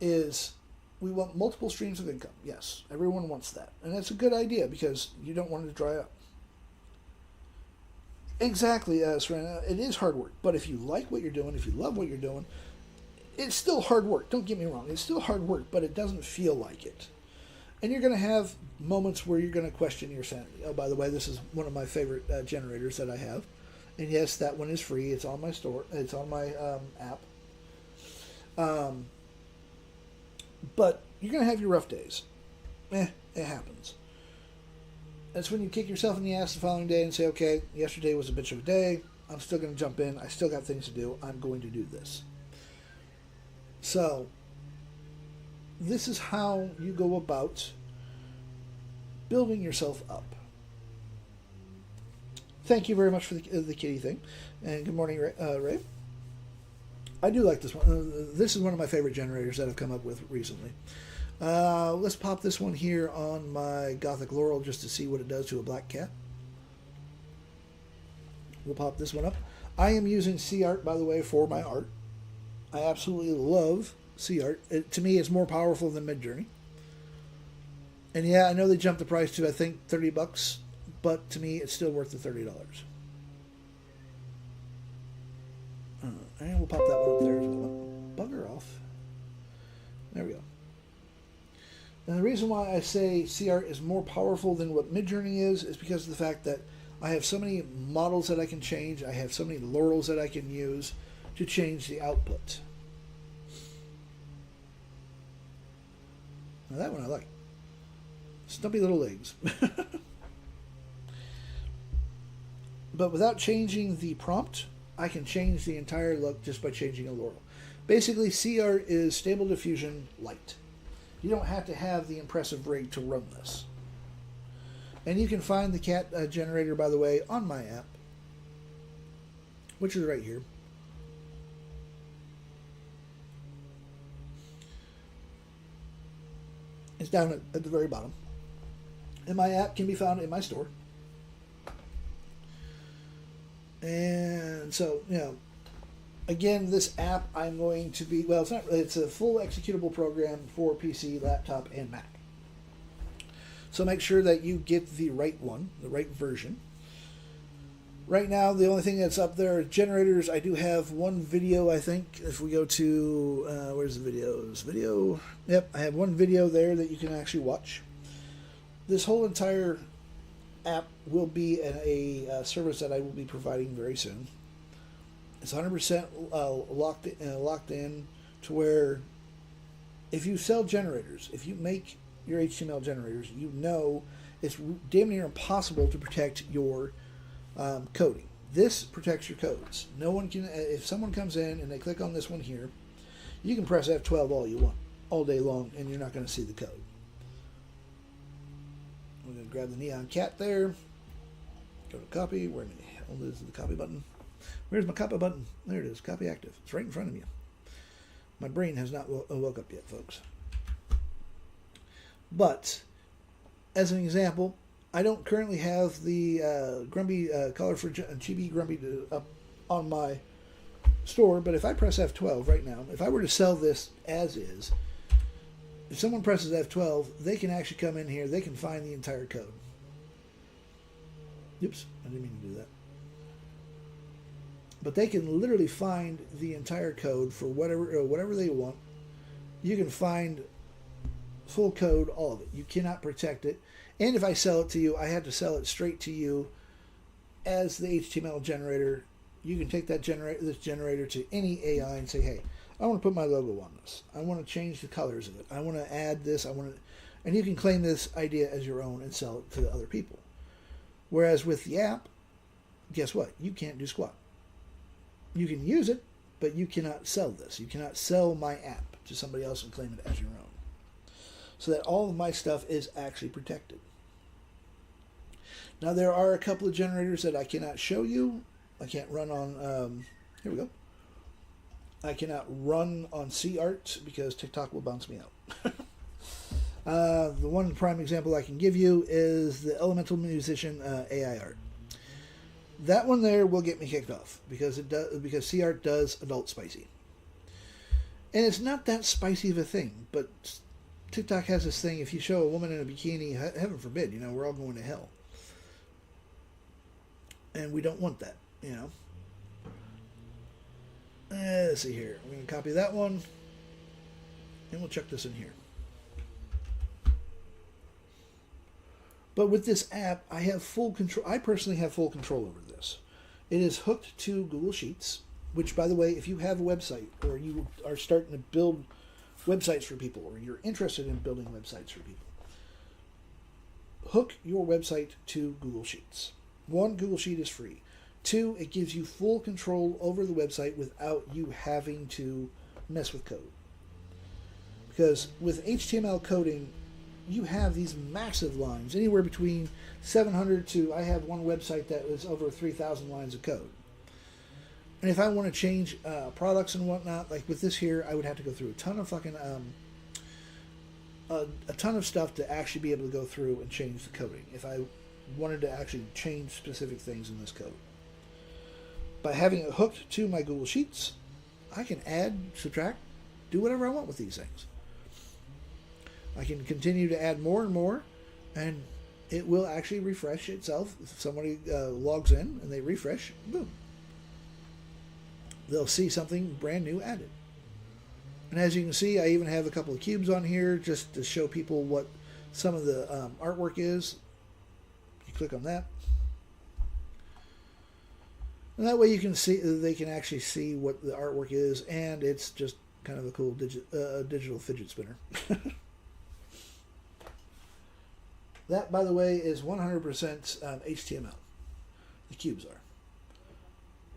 is we want multiple streams of income. Yes, everyone wants that. And that's a good idea because you don't want it to dry up. Exactly, Serena. It is hard work. But if you like what you're doing, if you love what you're doing, it's still hard work. Don't get me wrong. It's still hard work, but it doesn't feel like it. And you're going to have moments where you're going to question your sanity. Oh, by the way, this is one of my favorite generators that I have. And yes, that one is free. It's on my store. It's on my app. But you're going to have your rough days. It happens. That's when you kick yourself in the ass the following day and say, okay, yesterday was a bitch of a day. I'm still going to jump in. I still got things to do. I'm going to do this. So, this is how you go about building yourself up. Thank you very much for the kitty thing. And good morning, Ray. I do like this one. This is one of my favorite generators that I've come up with recently. Let's pop this one here on my Gothic Laurel just to see what it does to a black cat. We'll pop this one up. I am using CArt, by the way, for my art. I absolutely love CArt. To me, it's more powerful than Midjourney. And yeah, I know they jumped the price to, I think, $30, but to me, it's still worth the $30. And we'll pop that one up there as well. Bugger off. There we go. And the reason why I say CArt is more powerful than what Midjourney is because of the fact that I have so many models that I can change. I have so many laurels that I can use to change the output. Now that one I like. Stumpy little legs. But without changing the prompt, I can change the entire look just by changing a laurel. Basically, CArt is Stable Diffusion Light. You don't have to have the impressive rig to run this. And you can find the cat generator, by the way, on my app, which is right here. It's down at the very bottom. And my app can be found in my store. And so, you know, again, this app I'm going to be, well, it's a full executable program for PC, laptop, and Mac. So make sure that you get the right one, the right version. Right now, the only thing that's up there is generators. I do have one video, I think. If we go to, where's the videos? Video. Yep, I have one video there that you can actually watch. This whole entire app will be a service that I will be providing very soon. It's 100% locked in to where if you sell generators, if you make your HTML generators, you know it's damn near impossible to protect your coding. This protects your codes. No one can, if someone comes in and they click on this one here, you can press F12 all you want, all day long, and you're not going to see the code. We're going to grab the neon cat there, go to copy. Where the hell is the copy button? Where's my copy button? There it is, copy active. It's right in front of you. My brain has not woke up yet, folks. But, as an example, I don't currently have the Grumpy color for Chibi Grumpy up on my store, but if I press F12 right now, if I were to sell this as is, if someone presses F12, they can actually come in here, they can find the entire code. Oops, I didn't mean to do that. But they can literally find the entire code for whatever they want. You can find full code, all of it. You cannot protect it. And if I sell it to you, I have to sell it straight to you as the HTML generator. You can take that this generator to any AI and say, hey, I want to put my logo on this. I want to change the colors of it. I want to add this. And you can claim this idea as your own and sell it to other people. Whereas with the app, guess what? You can't do squat. You can use it, but you cannot sell this. You cannot sell my app to somebody else and claim it as your own. So that all of my stuff is actually protected. Now there are a couple of generators that I cannot show you. I can't run on, here we go. I cannot run on CArt because TikTok will bounce me out. The one prime example I can give you is the Elemental Musician AI art. That one there will get me kicked off because CArt does adult spicy. And it's not that spicy of a thing, but TikTok has this thing, if you show a woman in a bikini, heaven forbid, we're all going to hell. And we don't want that, Let's see here. We're going to copy that one. And we'll check this in here. But with this app, I have full control. I personally have full control over this. It is hooked to Google Sheets, which, by the way, if you have a website or you are starting to build websites for people or you're interested in building websites for people, hook your website to Google Sheets. One, Google Sheet is free. Two, it gives you full control over the website without you having to mess with code. Because with HTML coding, you have these massive lines, anywhere between 700 to, I have one website that was over 3,000 lines of code. And if I want to change products and whatnot, like with this here, I would have to go through a ton of fucking a ton of stuff to actually be able to go through and change the coding if I wanted to actually change specific things in this code. By having it hooked to my Google Sheets, I can add, subtract, do whatever I want with these things. I can continue to add more and more, and it will actually refresh itself. If somebody logs in and they refresh, boom, they'll see something brand new added. And as you can see, I even have a couple of cubes on here just to show people what some of the artwork is. You click on that. And that way you can see, they can actually see what the artwork is, and it's just kind of a cool digital fidget spinner. That, by the way, is 100% HTML. The cubes are.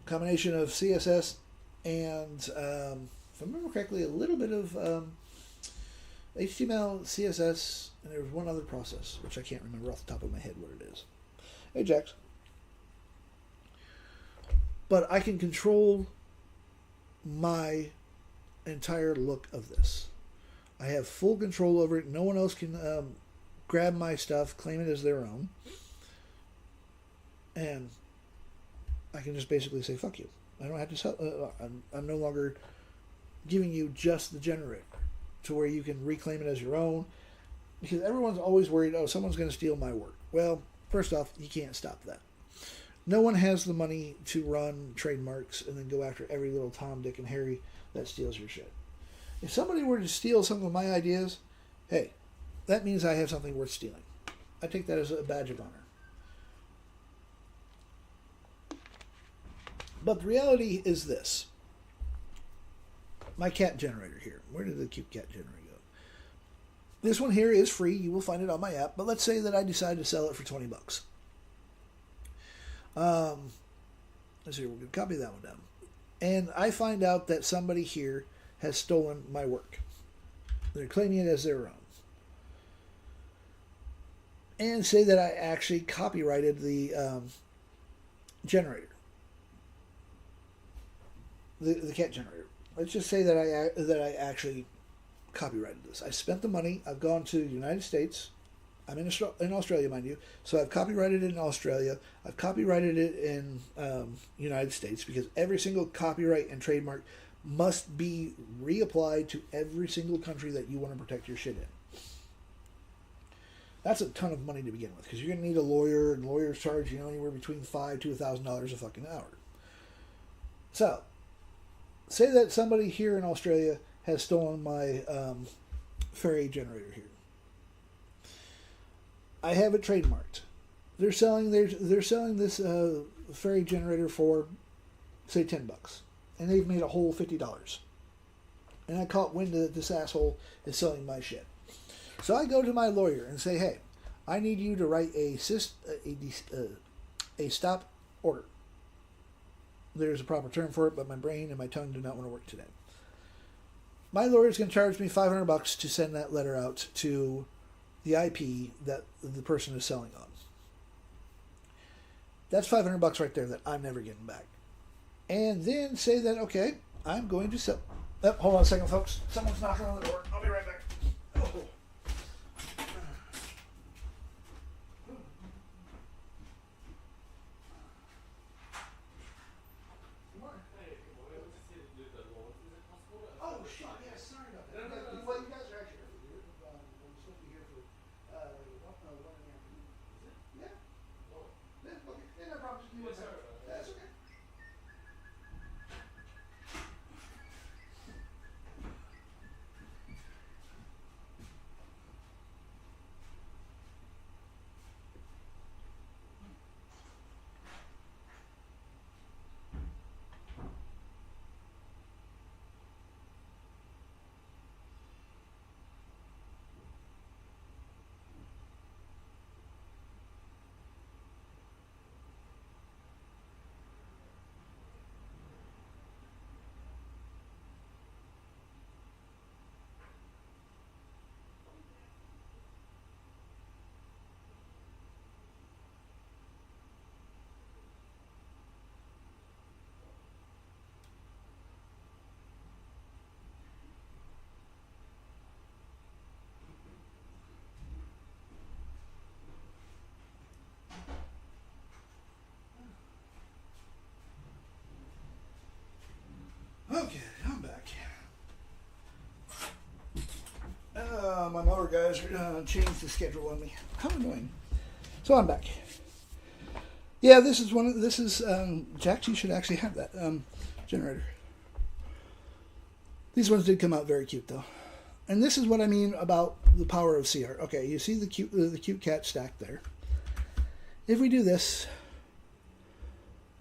Combination of CSS and, if I remember correctly, a little bit of HTML, CSS, and there was one other process, which I can't remember off the top of my head what it is. Ajax. But I can control my entire look of this. I have full control over it. No one else can grab my stuff, claim it as their own. And I can just basically say, fuck you. I don't have to sell. I'm no longer giving you just the generator to where you can reclaim it as your own. Because everyone's always worried, oh, someone's going to steal my work. Well, first off, you can't stop that. No one has the money to run trademarks and then go after every little Tom, Dick, and Harry that steals your shit. If somebody were to steal some of my ideas, hey, that means I have something worth stealing. I take that as a badge of honor. But the reality is this. My cat generator here. Where did the cute cat generator go? This one here is free. You will find it on my app. But let's say that I decide to sell it for $20. Let's see, we're going to copy that one down. And I find out that somebody here has stolen my work. They're claiming it as their own. And say that I actually copyrighted the generator. The cat generator. Let's just say that I actually copyrighted this. I spent the money. I've gone to the United States. I'm in Australia, mind you. So I've copyrighted it in Australia. I've copyrighted it in United States because every single copyright and trademark must be reapplied to every single country that you want to protect your shit in. That's a ton of money to begin with because you're going to need a lawyer, and lawyers charge anywhere between $5,000 to $1,000 a fucking hour. So, say that somebody here in Australia has stolen my fairy generator here. I have it trademarked. They're selling this fairy generator for, say, $10, and they've made a whole $50. And I caught wind that this asshole is selling my shit. So I go to my lawyer and say, hey, I need you to write a stop order. There's a proper term for it, but my brain and my tongue do not want to work today. My lawyer's going to charge me $500 to send that letter out to the IP that the person is selling on. That's $500 right there that I'm never getting back. And then say that, okay, I'm going to sell. Oh, hold on a second, folks. Someone's knocking on the door. I'll be right back. Oh. Oh, shit, yeah, sorry about that. Well, you guys are actually here. We're supposed to be here for 1 in the afternoon. Is it? Yeah. Yeah, okay. Yeah, no problem. Just give me 1 second. That's okay. browser changed the schedule on me. How annoying. So I'm back. Yeah, this is Jack, you should actually have that generator. These ones did come out very cute though. And this is what I mean about the power of CR. Okay, you see the cute cat stacked there. If we do this,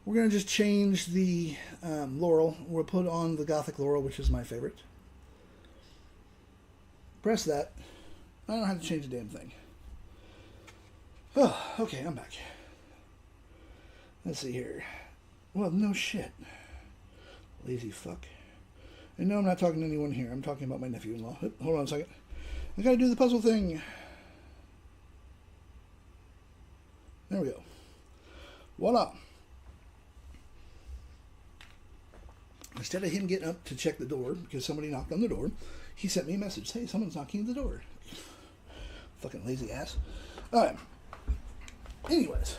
we're going to just change the Laurel. We'll put on the Gothic Laurel, which is my favorite. Press that. I don't have to change a damn thing. Oh, okay, I'm back. Let's see here. Well, no shit. Lazy fuck. And no, I'm not talking to anyone here. I'm talking about my nephew-in-law. Hold on a second. I gotta do the puzzle thing. There we go. Voila. Instead of him getting up to check the door, because somebody knocked on the door, he sent me a message. Hey, someone's knocking at the door. Fucking lazy ass. Alright. Anyways.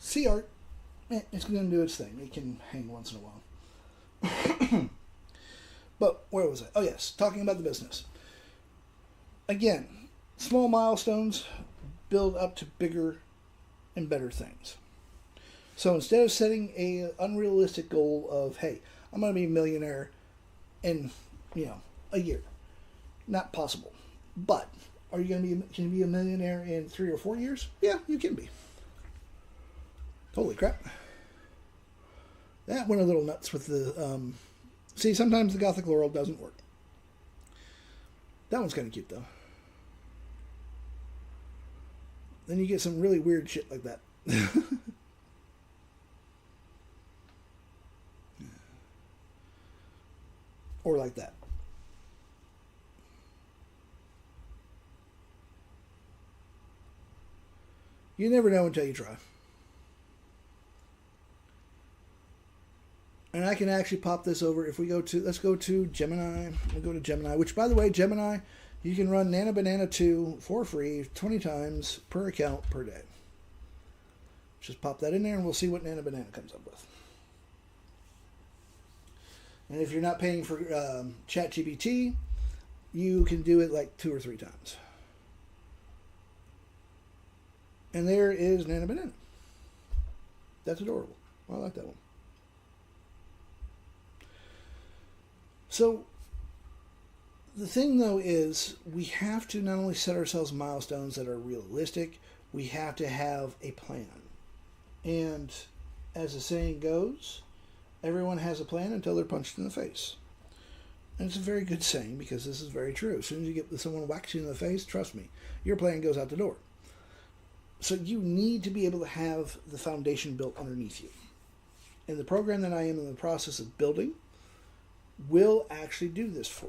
C-Art, it's going to do its thing. It can hang once in a while. But where was I? Oh yes, talking about the business. Again, small milestones build up to bigger and better things. So instead of setting a unrealistic goal of, hey, I'm going to be a millionaire in, a year. Not possible. But are you going to can you be a millionaire in 3 or 4 years? Yeah, you can be. Holy crap. That went a little nuts with the see, sometimes the Gothic Laurel doesn't work. That one's kind of cute, though. Then you get some really weird shit like that. Or like that. You never know until you try. And I can actually pop this over. If we go to, let's go to Gemini. We'll go to Gemini, which, by the way, Gemini, you can run Nana Banana 2 for free 20 times per account per day. Just pop that in there and we'll see what Nana Banana comes up with. And if you're not paying for ChatGPT, you can do it like 2 or 3 times. And there is Nana Banana. That's adorable. I like that one. So, the thing though is, we have to not only set ourselves milestones that are realistic, we have to have a plan. And as the saying goes, everyone has a plan until they're punched in the face. And it's a very good saying because this is very true. As soon as you get someone whacks you in the face, trust me, your plan goes out the door. So you need to be able to have the foundation built underneath you. And the program that I am in the process of building will actually do this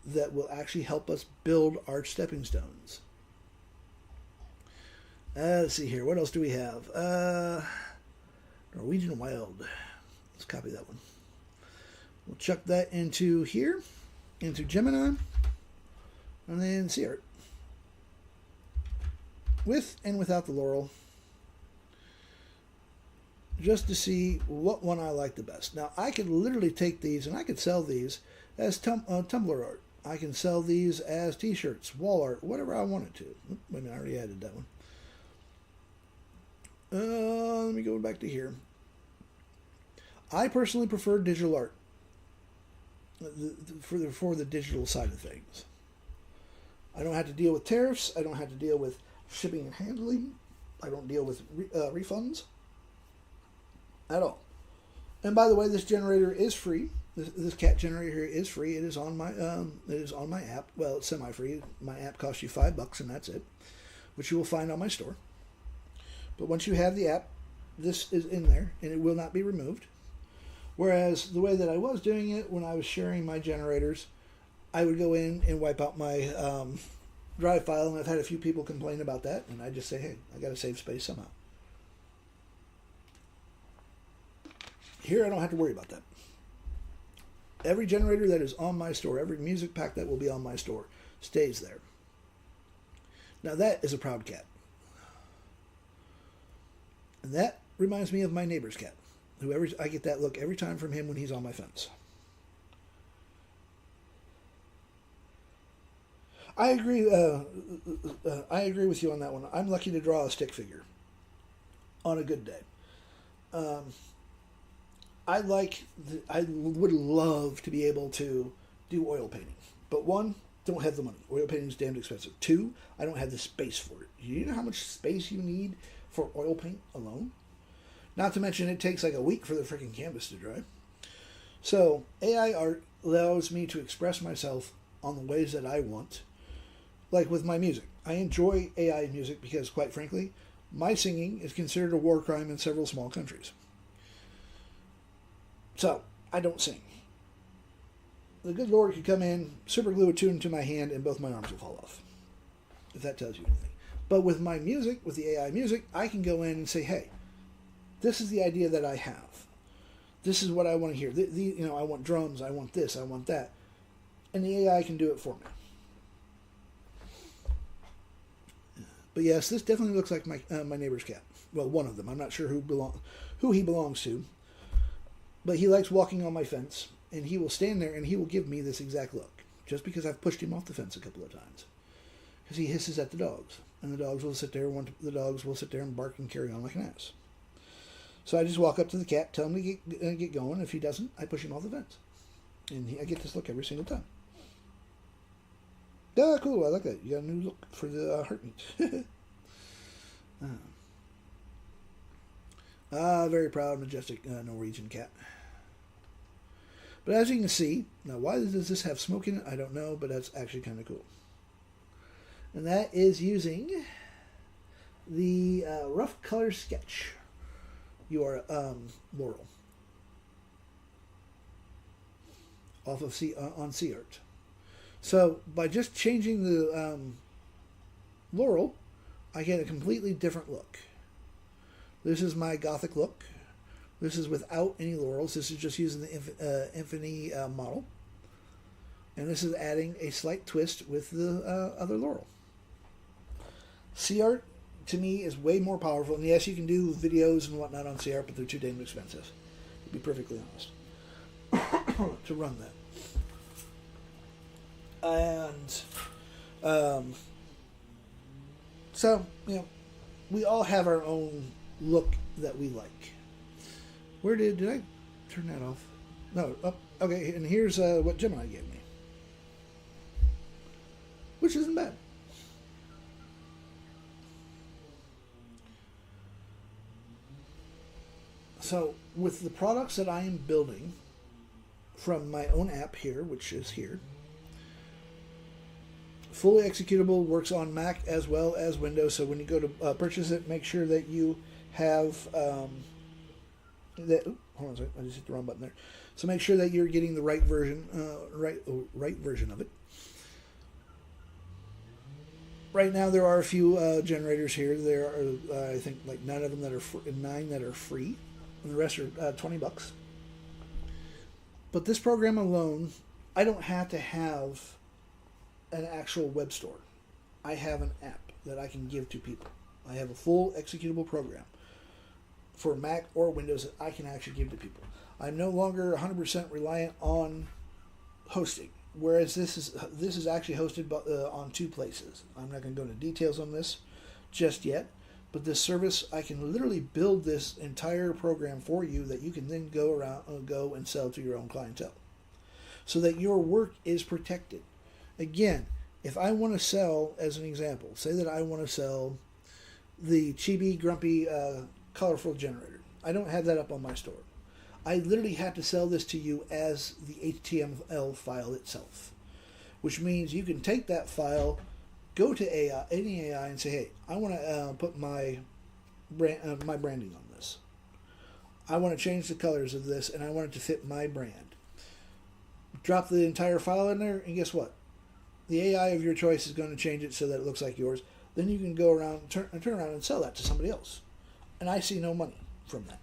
that will actually help us build our stepping stones. Let's see here. What else do we have? Norwegian Wild. Let's copy that one. We'll chuck that into here, into Gemini, and then C-Art. With and without the Laurel. Just to see what one I like the best. Now, I could literally take these and I could sell these as Tumblr art. I can sell these as t-shirts, wall art, whatever I wanted to. Wait a minute, I already added that one. Let me go back to here. I personally prefer digital art for the digital side of things. I don't have to deal with tariffs. I don't have to deal with shipping and handling. I don't deal with refunds. At all. And by the way, this generator is free. This cat generator here is free. It is on my app. Well, it's semi-free. My app costs you $5 and that's it, which you will find on my store. But once you have the app, this is in there and it will not be removed. Whereas the way that I was doing it when I was sharing my generators, I would go in and wipe out my drive file, and I've had a few people complain about that, and I just say, hey, I got to save space somehow. Here, I don't have to worry about that. Every generator that is on my store, every music pack that will be on my store, stays there. Now, that is a proud cat. And that reminds me of my neighbor's cat. I get that look every time from him when he's on my fence. I agree. I agree with you on that one. I'm lucky to draw a stick figure on a good day. Um, I would love to be able to do oil painting, but one, don't have the money. Oil painting is damned expensive. Two, I don't have the space for it. You know how much space you need for oil paint alone? Not to mention it takes like a week for the freaking canvas to dry. So AI art allows me to express myself on the ways that I want. Like with my music, I enjoy AI music because, quite frankly, my singing is considered a war crime in several small countries. So I don't sing. The good Lord could come in, super glue a tune to my hand, and both my arms will fall off. If that tells you anything. But with my music, with the AI music, I can go in and say, hey, this is the idea that I have. This is what I want to hear. I want drums, I want this, I want that. And the AI can do it for me. But yes, this definitely looks like my neighbor's cat. Well, one of them. I'm not sure who he belongs to. But he likes walking on my fence, and he will stand there and he will give me this exact look. Just because I've pushed him off the fence a couple of times. Because he hisses at the dogs. And the dogs will sit there and bark and carry on like an ass. So I just walk up to the cat, tell him to get going. If he doesn't, I push him off the fence. And I get this look every single time. Ah, cool, I like that. You got a new look for the heartmeat. Very proud, majestic Norwegian cat. But as you can see, now why does this have smoke in it? I don't know, but that's actually kind of cool. And that is using the rough color sketch. Your Laurel off of on Sea Art. So by just changing the Laurel, I get a completely different look. This is my Gothic look. This is without any laurels. This is just using the Infinity model. And this is adding a slight twist with the other laurel. Sea Art, to me, is way more powerful. And yes, you can do videos and whatnot on Sea Art, but they're too damn expensive, to be perfectly honest, to run that. And so, we all have our own look that we like. Where did I turn that off? No, okay, and here's what Gemini gave me, which isn't bad. So, with the products that I am building from my own app here, which is here, fully executable, works on Mac as well as Windows. So when you go to purchase it, make sure that you have hold on a second, I just hit the wrong button there. So make sure that you're getting the right version, right version of it. Right now, there are a few generators here. There are, I think, like 9 that are free, and the rest are $20. But this program alone, I don't have to have an actual web store. I have an app that I can give to people. I have a full executable program for Mac or Windows that I can actually give to people. I'm no longer 100% reliant on hosting, whereas this is actually hosted on 2 places. I'm not going to go into details on this just yet, but this service, I can literally build this entire program for you that you can then go and sell to your own clientele, so that your work is protected. Again, if I want to sell, as an example, say that I want to sell the chibi, grumpy, colorful generator. I don't have that up on my store. I literally have to sell this to you as the HTML file itself, which means you can take that file, go to any AI, and say, "Hey, I want to put my branding on this. I want to change the colors of this, and I want it to fit my brand." Drop the entire file in there, and guess what? The AI of your choice is going to change it so that it looks like yours. Then you can go around, turn around, and sell that to somebody else, and I see no money from that.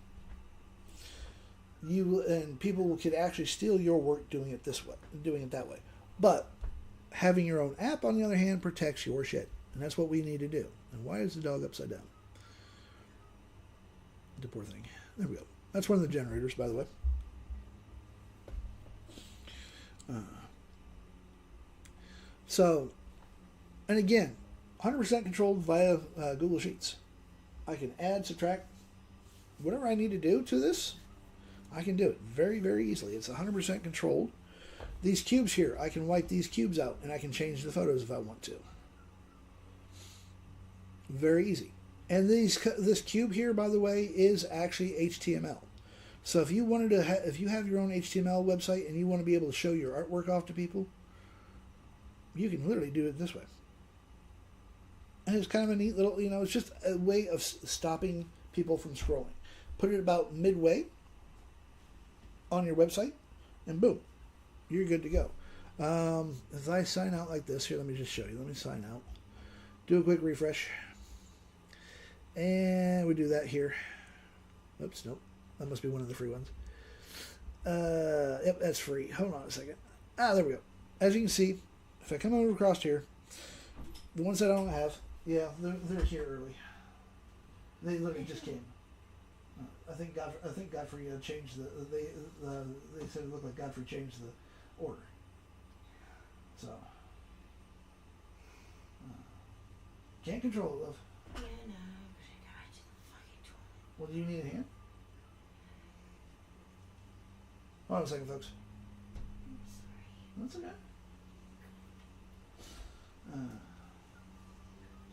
People could actually steal your work doing it that way. But having your own app, on the other hand, protects your shit, and that's what we need to do. And why is the dog upside down? The poor thing. There we go. That's one of the generators, by the way. So And again, 100% controlled via Google Sheets. I can add, subtract, whatever I need to do to this, I can do it very, very easily. It's 100% controlled. These cubes here, I can wipe these cubes out and I can change the photos if I want to. Very easy. And this cube here, by the way, is actually HTML. So if you wanted to, if you have your own HTML website and you want to be able to show your artwork off to people, you can literally do it this way. And it's kind of a neat little, it's just a way of stopping people from scrolling. Put it about midway on your website, and boom, you're good to go. As I sign out like this, here, let me just show you. Let me sign out. Do a quick refresh. And we do that here. Oops, nope. That must be one of the free ones. Yep, that's free. Hold on a second. There we go. As you can see, if I come over across here, the ones that I don't have, yeah, they're here early. They literally just came. I think Godfrey changed they said it looked like Godfrey changed the order. So can't control it, love. Yeah, no, but I got to the fucking toilet. Well, do you need a hand? Hold on a second, folks. I'm sorry. That's okay.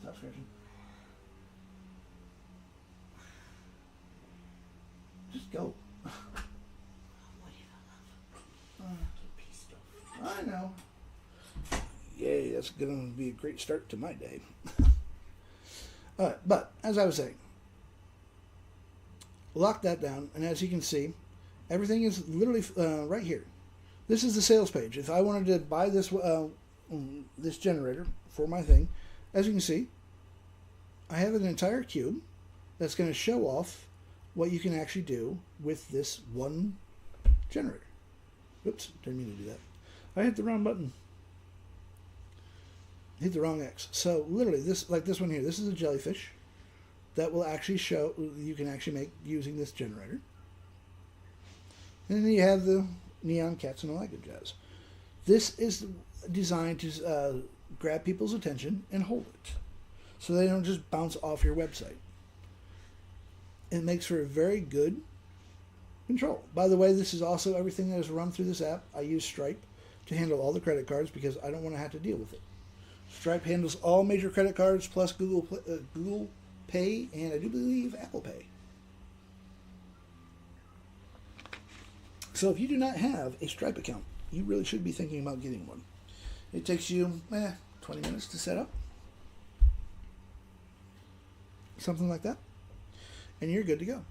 Stop scratching. Just go. Whatever, love. Get pissed off. I know. Yay, that's going to be a great start to my day. Alright, but, as I was saying, lock that down, and as you can see, everything is literally right here. This is the sales page. If I wanted to buy this this generator for my thing, as you can see, I have an entire cube that's going to show off what you can actually do with this one generator. Oops, didn't mean to do that. I hit the wrong button. Hit the wrong X. So literally, this one here, this is a jellyfish that will actually show, you can actually make using this generator. And then you have the neon cats and all that good jazz. This is designed to grab people's attention and hold it, so they don't just bounce off your website. It makes for a very good control. By the way, this is also everything that is run through this app. I use Stripe to handle all the credit cards because I don't want to have to deal with it. Stripe handles all major credit cards plus Google Pay, and I do believe Apple Pay. So if you do not have a Stripe account, you really should be thinking about getting one. It takes you 20 minutes to set up. Something like that. And you're good to go.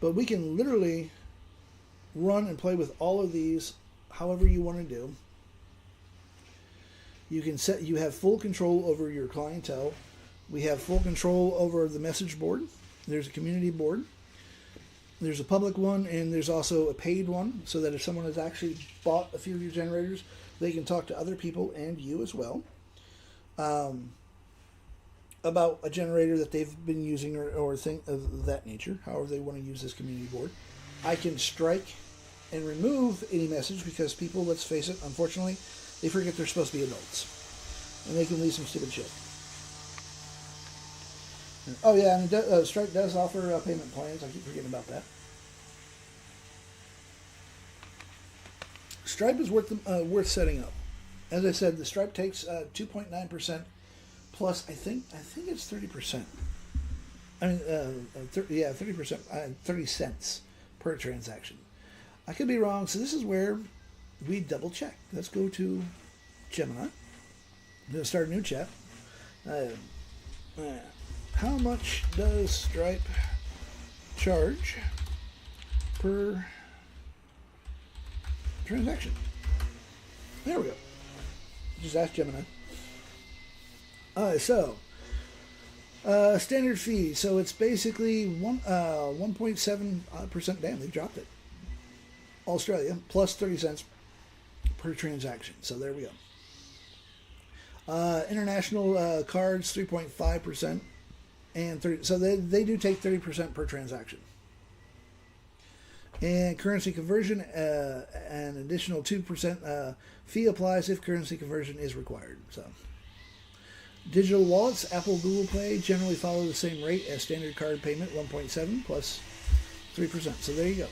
But we can literally run and play with all of these however you want to do. You have full control over your clientele. We have full control over the message board. There's a community board. There's a public one, and there's also a paid one, so that if someone has actually bought a few of your generators, they can talk to other people and you as well about a generator that they've been using or thing of that nature, however they want to use this community board. I can strike and remove any message because people, let's face it, unfortunately, they forget they're supposed to be adults. And they can leave some stupid shit. Oh yeah, and Stripe does offer payment plans. I keep forgetting about that. Stripe is worth setting up. As I said, the Stripe takes 2.9% plus. I think it's 30%. I mean, 30%, 30 cents per transaction. I could be wrong. So this is where we double check. Let's go to Gemini. I'm going to start a new chat. How much does Stripe charge per transaction? There we go. Just ask Gemini. Standard fee. So it's basically 1.7%. Damn, they dropped it. Australia plus 30 cents per transaction. So there we go. International cards 3.5%. And 30, so they do take 30% per transaction. And currency conversion, an additional 2% fee applies if currency conversion is required. So, digital wallets, Apple, Google Play generally follow the same rate as standard card payment, 1.7 plus 3%. So there you go.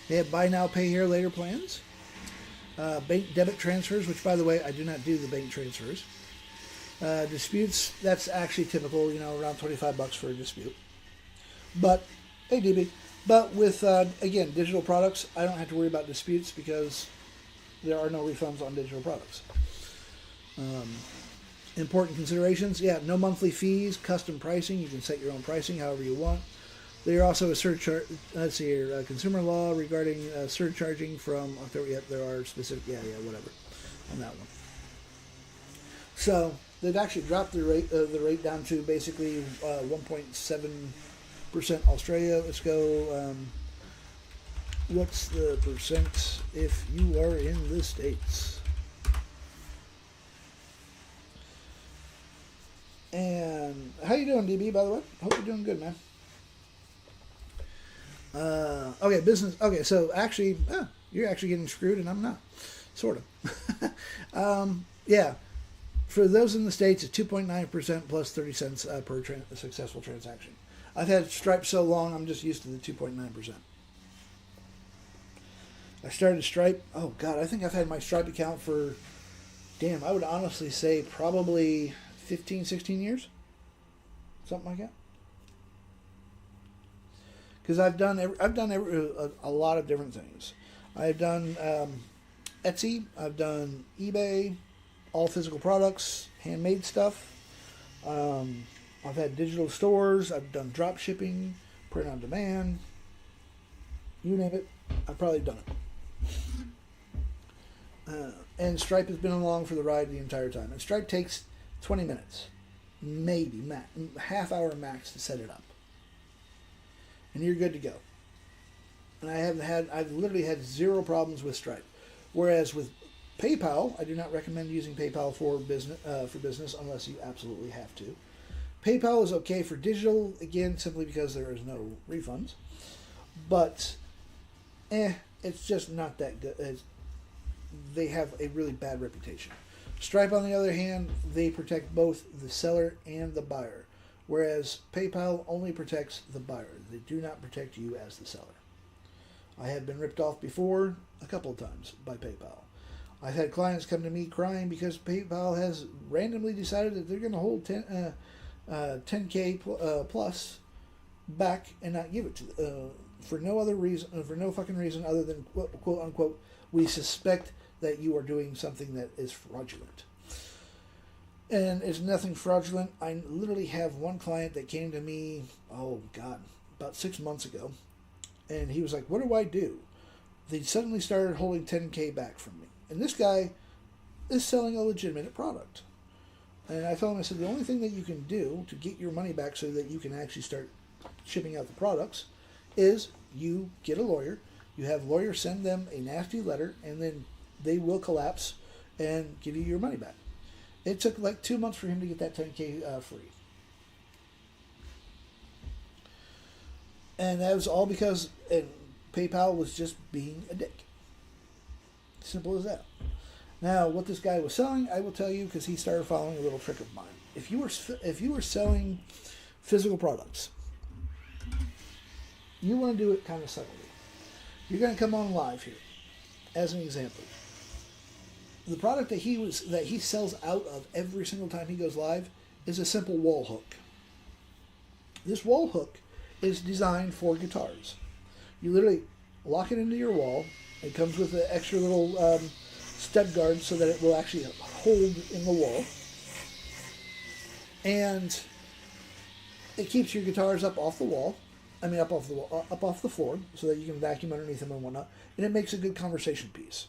They have buy now, pay here later plans. Bank debit transfers, which by the way, I do not do the bank transfers. Disputes, that's actually typical, around $25 for a dispute. But, hey DB, but with, again, digital products, I don't have to worry about disputes because there are no refunds on digital products. Important considerations, no monthly fees, custom pricing. You can set your own pricing however you want. There are also a surcharge, consumer law regarding surcharging from October. There are specific, whatever, on that one. So they've actually dropped the rate down to basically 1.7% Australia. Let's go. What's the percent if you are in the States? And how you doing, DB, by the way? Hope you're doing good, man. Okay, business. Okay, so actually, you're actually getting screwed, and I'm not. Sort of. For those in the States, it's 2.9% plus 30 cents per successful transaction. I've had Stripe so long, I'm just used to the 2.9%. I started Stripe. Oh, God, I think I've had my Stripe account for, I would honestly say probably 15, 16 years. Something like that. Because I've done a lot of different things. I've done Etsy. I've done eBay, all physical products, handmade stuff. I've had digital stores. I've done drop shipping, print on demand. You name it, I've probably done it. And Stripe has been along for the ride the entire time. And Stripe takes 20 minutes, maybe half hour max to set it up. And you're good to go. And I've literally had zero problems with Stripe. Whereas with PayPal, I do not recommend using PayPal for business unless you absolutely have to. PayPal is okay for digital, again, simply because there is no refunds. But, it's just not that good. They have a really bad reputation. Stripe, on the other hand, they protect both the seller and the buyer. Whereas PayPal only protects the buyer. They do not protect you as the seller. I have been ripped off before, a couple of times, by PayPal. I've had clients come to me crying because PayPal has randomly decided that they're going to hold 10K plus back and not give it to for no other reason, for no fucking reason other than quote unquote, we suspect that you are doing something that is fraudulent. And it's nothing fraudulent. I literally have one client that came to me, about 6 months ago. And he was like, what do I do? They suddenly started holding 10K back from me. And this guy is selling a legitimate product. And I told him, I said, the only thing that you can do to get your money back so that you can actually start shipping out the products is you get a lawyer. You have lawyers send them a nasty letter, and then they will collapse and give you your money back. It took like 2 months for him to get that 10K free. And that was all because PayPal was just being a dick. Simple as that. Now, what this guy was selling, I will tell you, because he started following a little trick of mine. If you were selling physical products, you want to do it kind of subtly. You're going to come on live here, as an example. The product that he sells out of every single time he goes live is a simple wall hook. This wall hook is designed for guitars. You literally lock it into your wall. It comes with an extra little stud guard so that it will actually hold in the wall. And it keeps your guitars up off the wall. Up off the floor, so that you can vacuum underneath them and whatnot. And it makes a good conversation piece.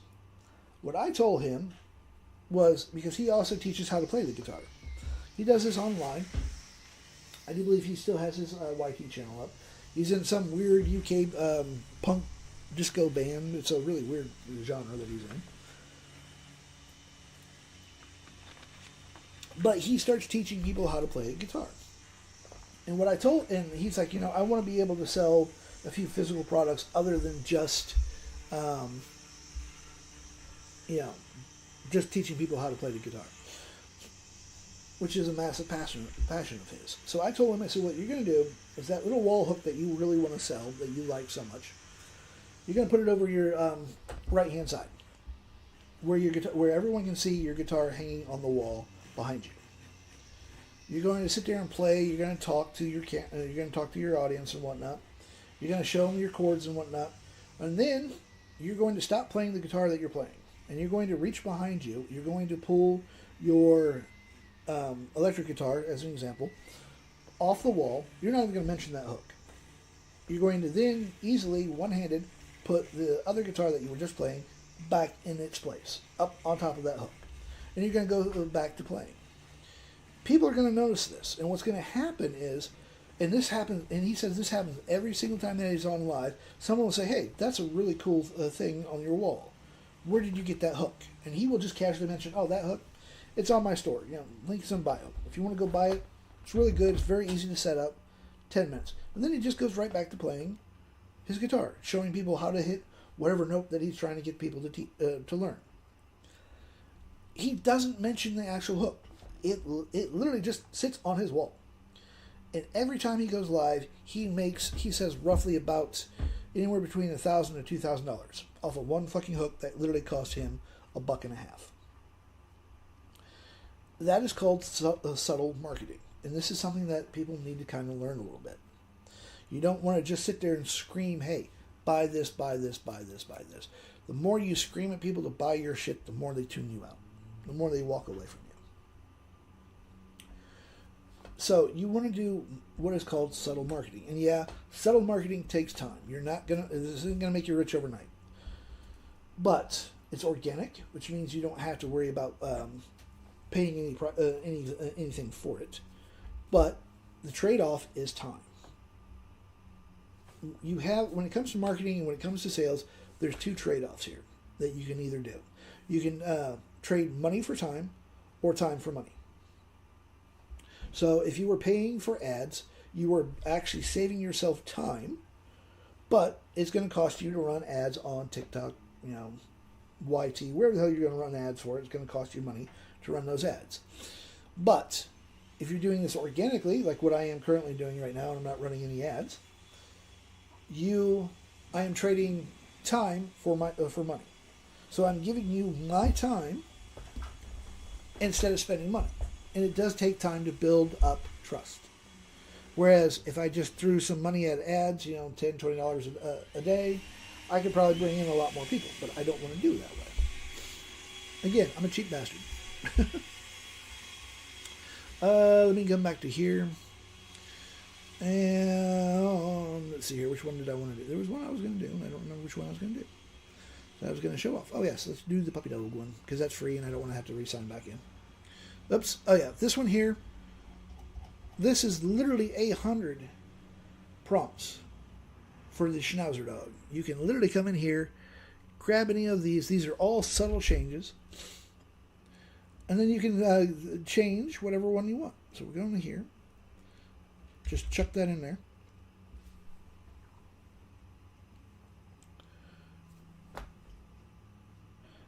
What I told him was, because he also teaches how to play the guitar. He does this online. I do believe he still has his YT channel up. He's in some weird UK punk disco band. It's a really weird genre that he's in. But he starts teaching people how to play a guitar. And what I told, and he's like, I want to be able to sell a few physical products other than just, you know, just teaching people how to play the guitar, which is a massive passion of his. So I told him, I said, what you're going to do is that little wall hook that you really want to sell, that you like so much, you're going to put it over your right-hand side, where your guitar, where everyone can see your guitar hanging on the wall behind you. You're going to sit there and play. You're going to talk to you're going to talk to your audience and whatnot. You're going to show them your chords and whatnot, and then you're going to stop playing the guitar that you're playing, and you're going to reach behind you. You're going to pull your electric guitar, as an example, off the wall. You're not even going to mention that hook. You're going to then easily, one-handed, put the other guitar that you were just playing back in its place, up on top of that hook. And you're going to go back to playing. People are going to notice this, and what's going to happen is, and this happens, and he says this happens every single time that he's on live, someone will say, hey, that's a really cool thing on your wall. Where did you get that hook? And he will just casually mention, oh, that hook, it's on my store. You know, link's in bio. If you want to go buy it, it's really good. It's very easy to set up. 10 minutes. And then he just goes right back to playing his guitar, showing people how to hit whatever note that he's trying to get people to learn. He doesn't mention the actual hook. It literally just sits on his wall. And every time he goes live, he says roughly about anywhere between $1,000 to $2,000 off of one fucking hook that literally cost him $1.50. That is called subtle marketing. And this is something that people need to kind of learn a little bit. You don't want to just sit there and scream, hey, buy this, buy this, buy this, buy this. The more you scream at people to buy your shit, the more they tune you out. The more they walk away from you. So you want to do what is called subtle marketing. And yeah, subtle marketing takes time. This isn't going to make you rich overnight. But it's organic, which means you don't have to worry about paying anything for it. But the trade-off is time. When it comes to marketing and when it comes to sales, there's two trade-offs here that you can either do. You can trade money for time or time for money. So if you were paying for ads, you were actually saving yourself time, but it's going to cost you to run ads on TikTok, YT, wherever the hell you're going to run ads for. It's going to cost you money to run those ads. But if you're doing this organically, like what I am currently doing right now, and I'm not running any ads, I am trading time for money. So I'm giving you my time instead of spending money. And it does take time to build up trust. Whereas if I just threw some money at ads, $10, $20 a day, I could probably bring in a lot more people. But I don't want to do it that way. Again, I'm a cheap bastard. Let me come back to here. And let's see here. Which one did I want to do? There was one I was going to do, and I don't remember which one I was going to do. So I was going to show off. Oh, yes, let's do the puppy dog one, because that's free, and I don't want to have to re-sign back in. Oops. Oh, yeah, this one here. This is literally 100 prompts for the Schnauzer dog. You can literally come in here, grab any of these. These are all subtle changes. And then you can change whatever one you want. So we're going to here. Just chuck that in there.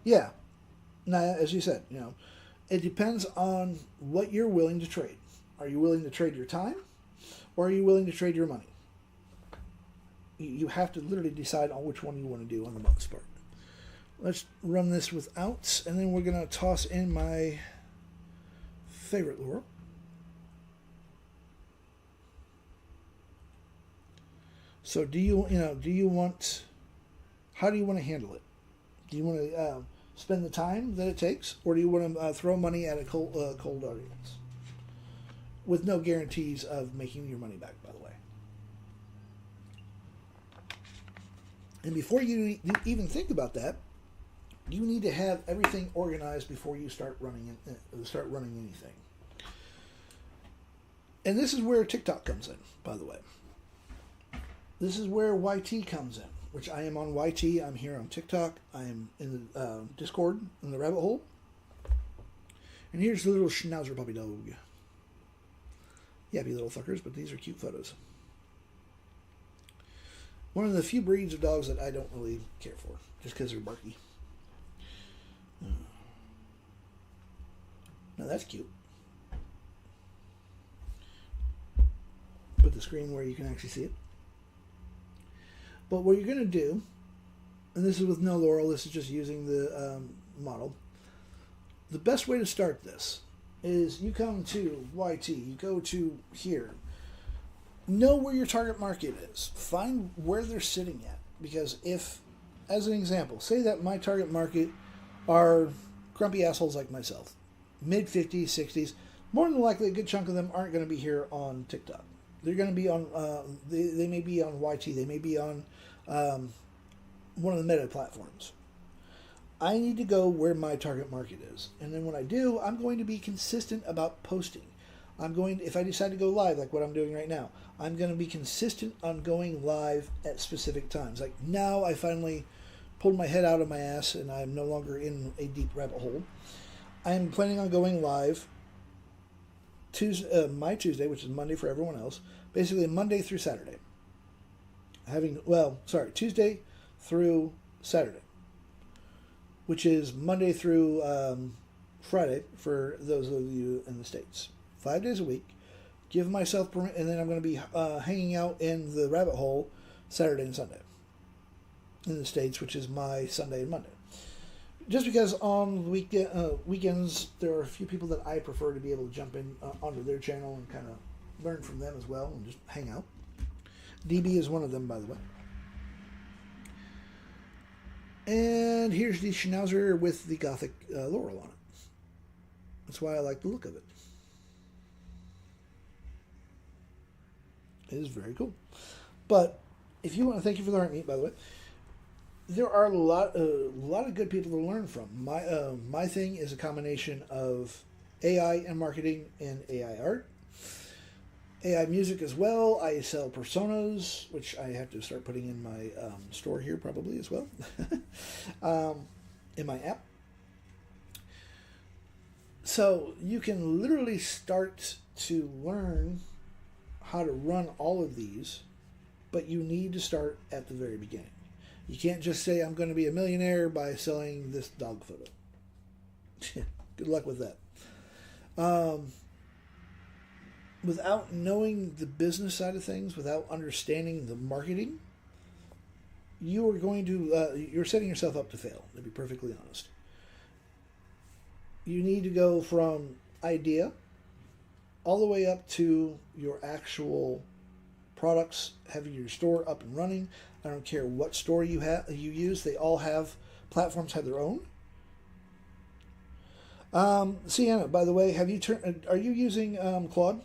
Yeah. Now, as you said, it depends on what you're willing to trade. Are you willing to trade your time? Or are you willing to trade your money? You have to literally decide on which one you want to do on the most part. Let's run this without, and then we're going to toss in my favorite lure. So how do you want to handle it? Do you want to spend the time that it takes, or do you want to throw money at a cold audience? With no guarantees of making your money back, by the way. And before you even think about that, you need to have everything organized before you start running anything. And this is where TikTok comes in, by the way. This is where YT comes in, which I am on YT. I'm here on TikTok. I am in the Discord, in the rabbit hole. And here's the little Schnauzer puppy dog. Yappy little fuckers, but these are cute photos. One of the few breeds of dogs that I don't really care for, just because they're barky. Now that's cute. Put the screen where you can actually see it. But what you're going to do, and this is with no laurel, this is just using the model. The best way to start this is you come to YT, you go to here. Know where your target market is. Find where they're sitting at. Because if, as an example, say that my target market are grumpy assholes like myself, mid-50s, 60s, more than likely a good chunk of them aren't going to be here on TikTok. They're going to be on, they may be on YT, they may be on one of the meta platforms. I need to go where my target market is. And then when I do, I'm going to be consistent about posting. If I decide to go live, like what I'm doing right now, I'm going to be consistent on going live at specific times. Like now I finally pulled my head out of my ass and I'm no longer in a deep rabbit hole. I'm planning on going live my Tuesday, which is Monday for everyone else, basically Monday through Saturday. Tuesday through Saturday, which is Monday through Friday for those of you in the States. 5 days a week. Give myself permission, and then I'm going to be hanging out in the rabbit hole Saturday and Sunday in the States, which is my Sunday and Monday. Just because on weekends there are a few people that I prefer to be able to jump in onto their channel and kind of learn from them as well and just hang out. DB is one of them, by the way. And here's the Schnauzer with the Gothic laurel on it. That's why I like the look of it. It is very cool. But if you want to, thank you for the heart meat, by the way. There are a lot of good people to learn from. My thing is a combination of AI and marketing and AI art, AI music as well. I sell personas, which I have to start putting in my store here probably as well, in my app. So you can literally start to learn how to run all of these, but you need to start at the very beginning. You can't just say, I'm going to be a millionaire by selling this dog photo. Good luck with that. Without knowing the business side of things, without understanding the marketing, you are going to, you're setting yourself up to fail, to be perfectly honest. You need to go from idea all the way up to your actual products, having your store up and running. I don't care what store you use. They all have, platforms have their own. Sienna, by the way, are you using Claude?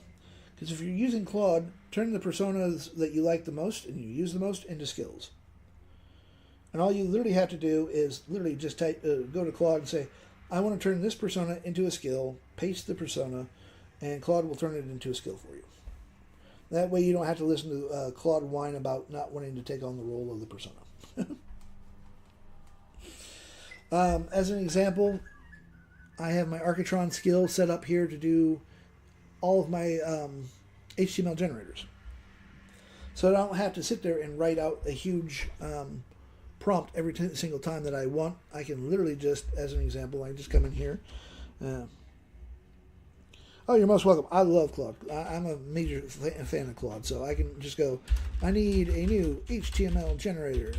Because if you're using Claude, turn the personas that you like the most and you use the most into skills. And all you literally have to do is literally just go to Claude and say, I want to turn this persona into a skill, paste the persona, and Claude will turn it into a skill for you. That way you don't have to listen to Claude whine about not wanting to take on the role of the persona. As an example, I have my Architron skill set up here to do all of my HTML generators. So I don't have to sit there and write out a huge prompt every single time that I want. I can literally just, as an example, I can just come in here. Oh, you're most welcome. I love Claude. I'm a major fan of Claude, so I can just go, I need a new HTML generator.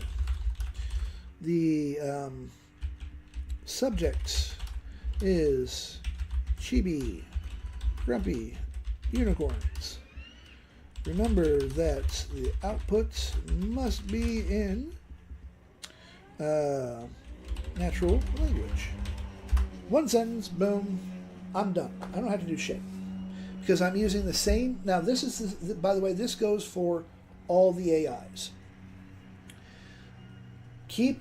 The subject is chibi, grumpy unicorns. Remember that the output must be in natural language. One sentence, boom, I'm done. I don't have to do shit. Because I'm using the same... Now, this is... by the way, this goes for all the AIs. Keep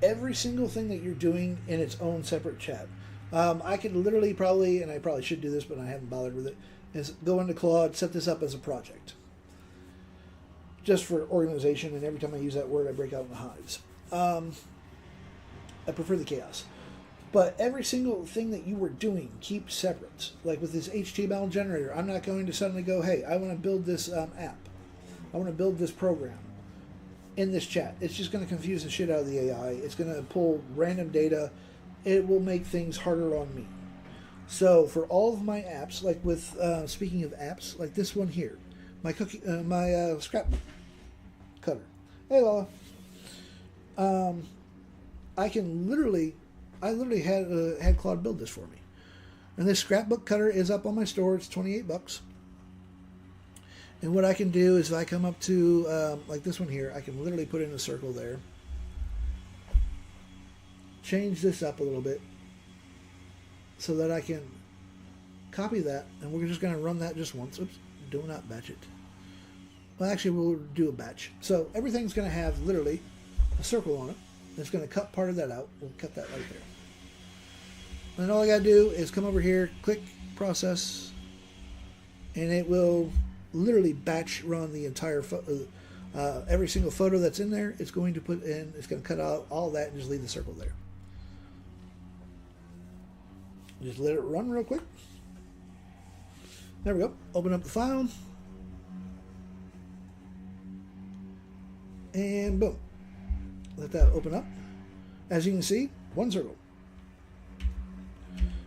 every single thing that you're doing in its own separate chat. I could literally probably, and I probably should do this, but I haven't bothered with it, is go into Claude, set this up as a project. Just for organization, and every time I use that word, I break out into hives. I prefer the chaos. But every single thing that you were doing, keep separate. Like with this HTML generator, I'm not going to suddenly go, hey, I want to build this app. I want to build this program. in this chat. It's just going to confuse the shit out of the AI. It's going to pull random data. It will make things harder on me. So for all of my apps, like with speaking of apps, like this one here, my scrapbook cutter. Hey Lola. I literally had Claude build this for me, and this scrapbook cutter is up on my store. It's $28. And what I can do is if I come up to like this one here, I can literally put in a circle there, change this up a little bit so that I can copy that, and we're just going to run that just once. Oops, do not batch it. Well, actually, we'll do a batch. So everything's going to have literally a circle on it. It's going to cut part of that out. We'll cut that right there. And all I got to do is come over here, click process, and it will literally batch run the entire every single photo that's in there. It's going to put in, it's going to cut out all that and just leave the circle there. Just let it run real quick. There we go. Open up the file. And boom. Let that open up. As you can see, one circle.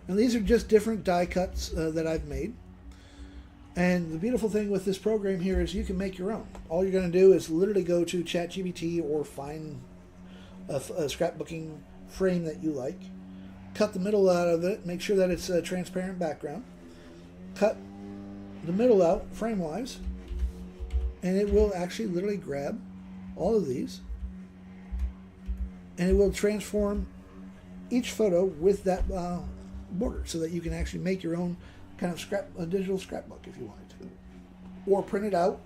And these are just different die cuts that I've made. And the beautiful thing with this program here is you can make your own. All you're going to do is literally go to ChatGPT or find a scrapbooking frame that you like. Cut the middle out of it. Make sure that it's a transparent background. Cut the middle out frame-wise. And it will actually literally grab all of these. And it will transform each photo with that border so that you can actually make your own kind of a digital scrapbook if you wanted to. Or print it out,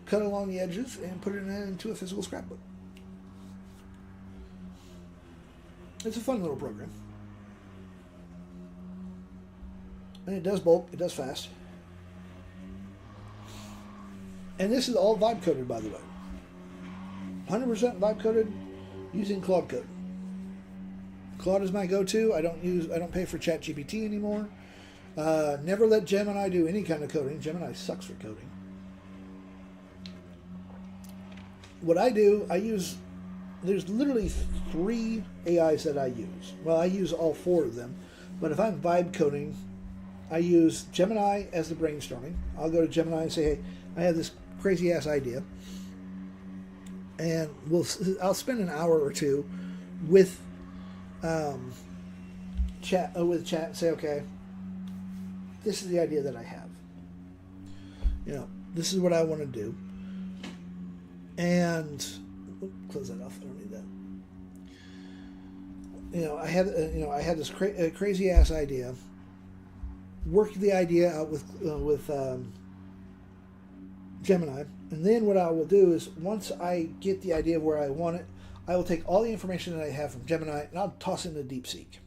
cut along the edges, and put it into a physical scrapbook. It's a fun little program. And it does bulk, it does fast. And this is all vibe coded, by the way. 100% vibe coded using Claude code. Claude is my go-to. I don't pay for ChatGPT anymore. Never let Gemini do any kind of coding. Gemini sucks for coding. What I do, there's literally 3 AIs that I use. Well, I use all 4 of them. But if I'm vibe coding, I use Gemini as the brainstorming. I'll go to Gemini and say, hey, I have this crazy ass idea. And I'll spend an hour or two with chat and say, okay, this is the idea that I have. This is what I want to do. And close that off. I don't need that. I had this crazy ass idea. Work the idea out with Gemini, and then what I will do is once I get the idea of where I want it, I will take all the information that I have from Gemini and I'll toss it into DeepSeek.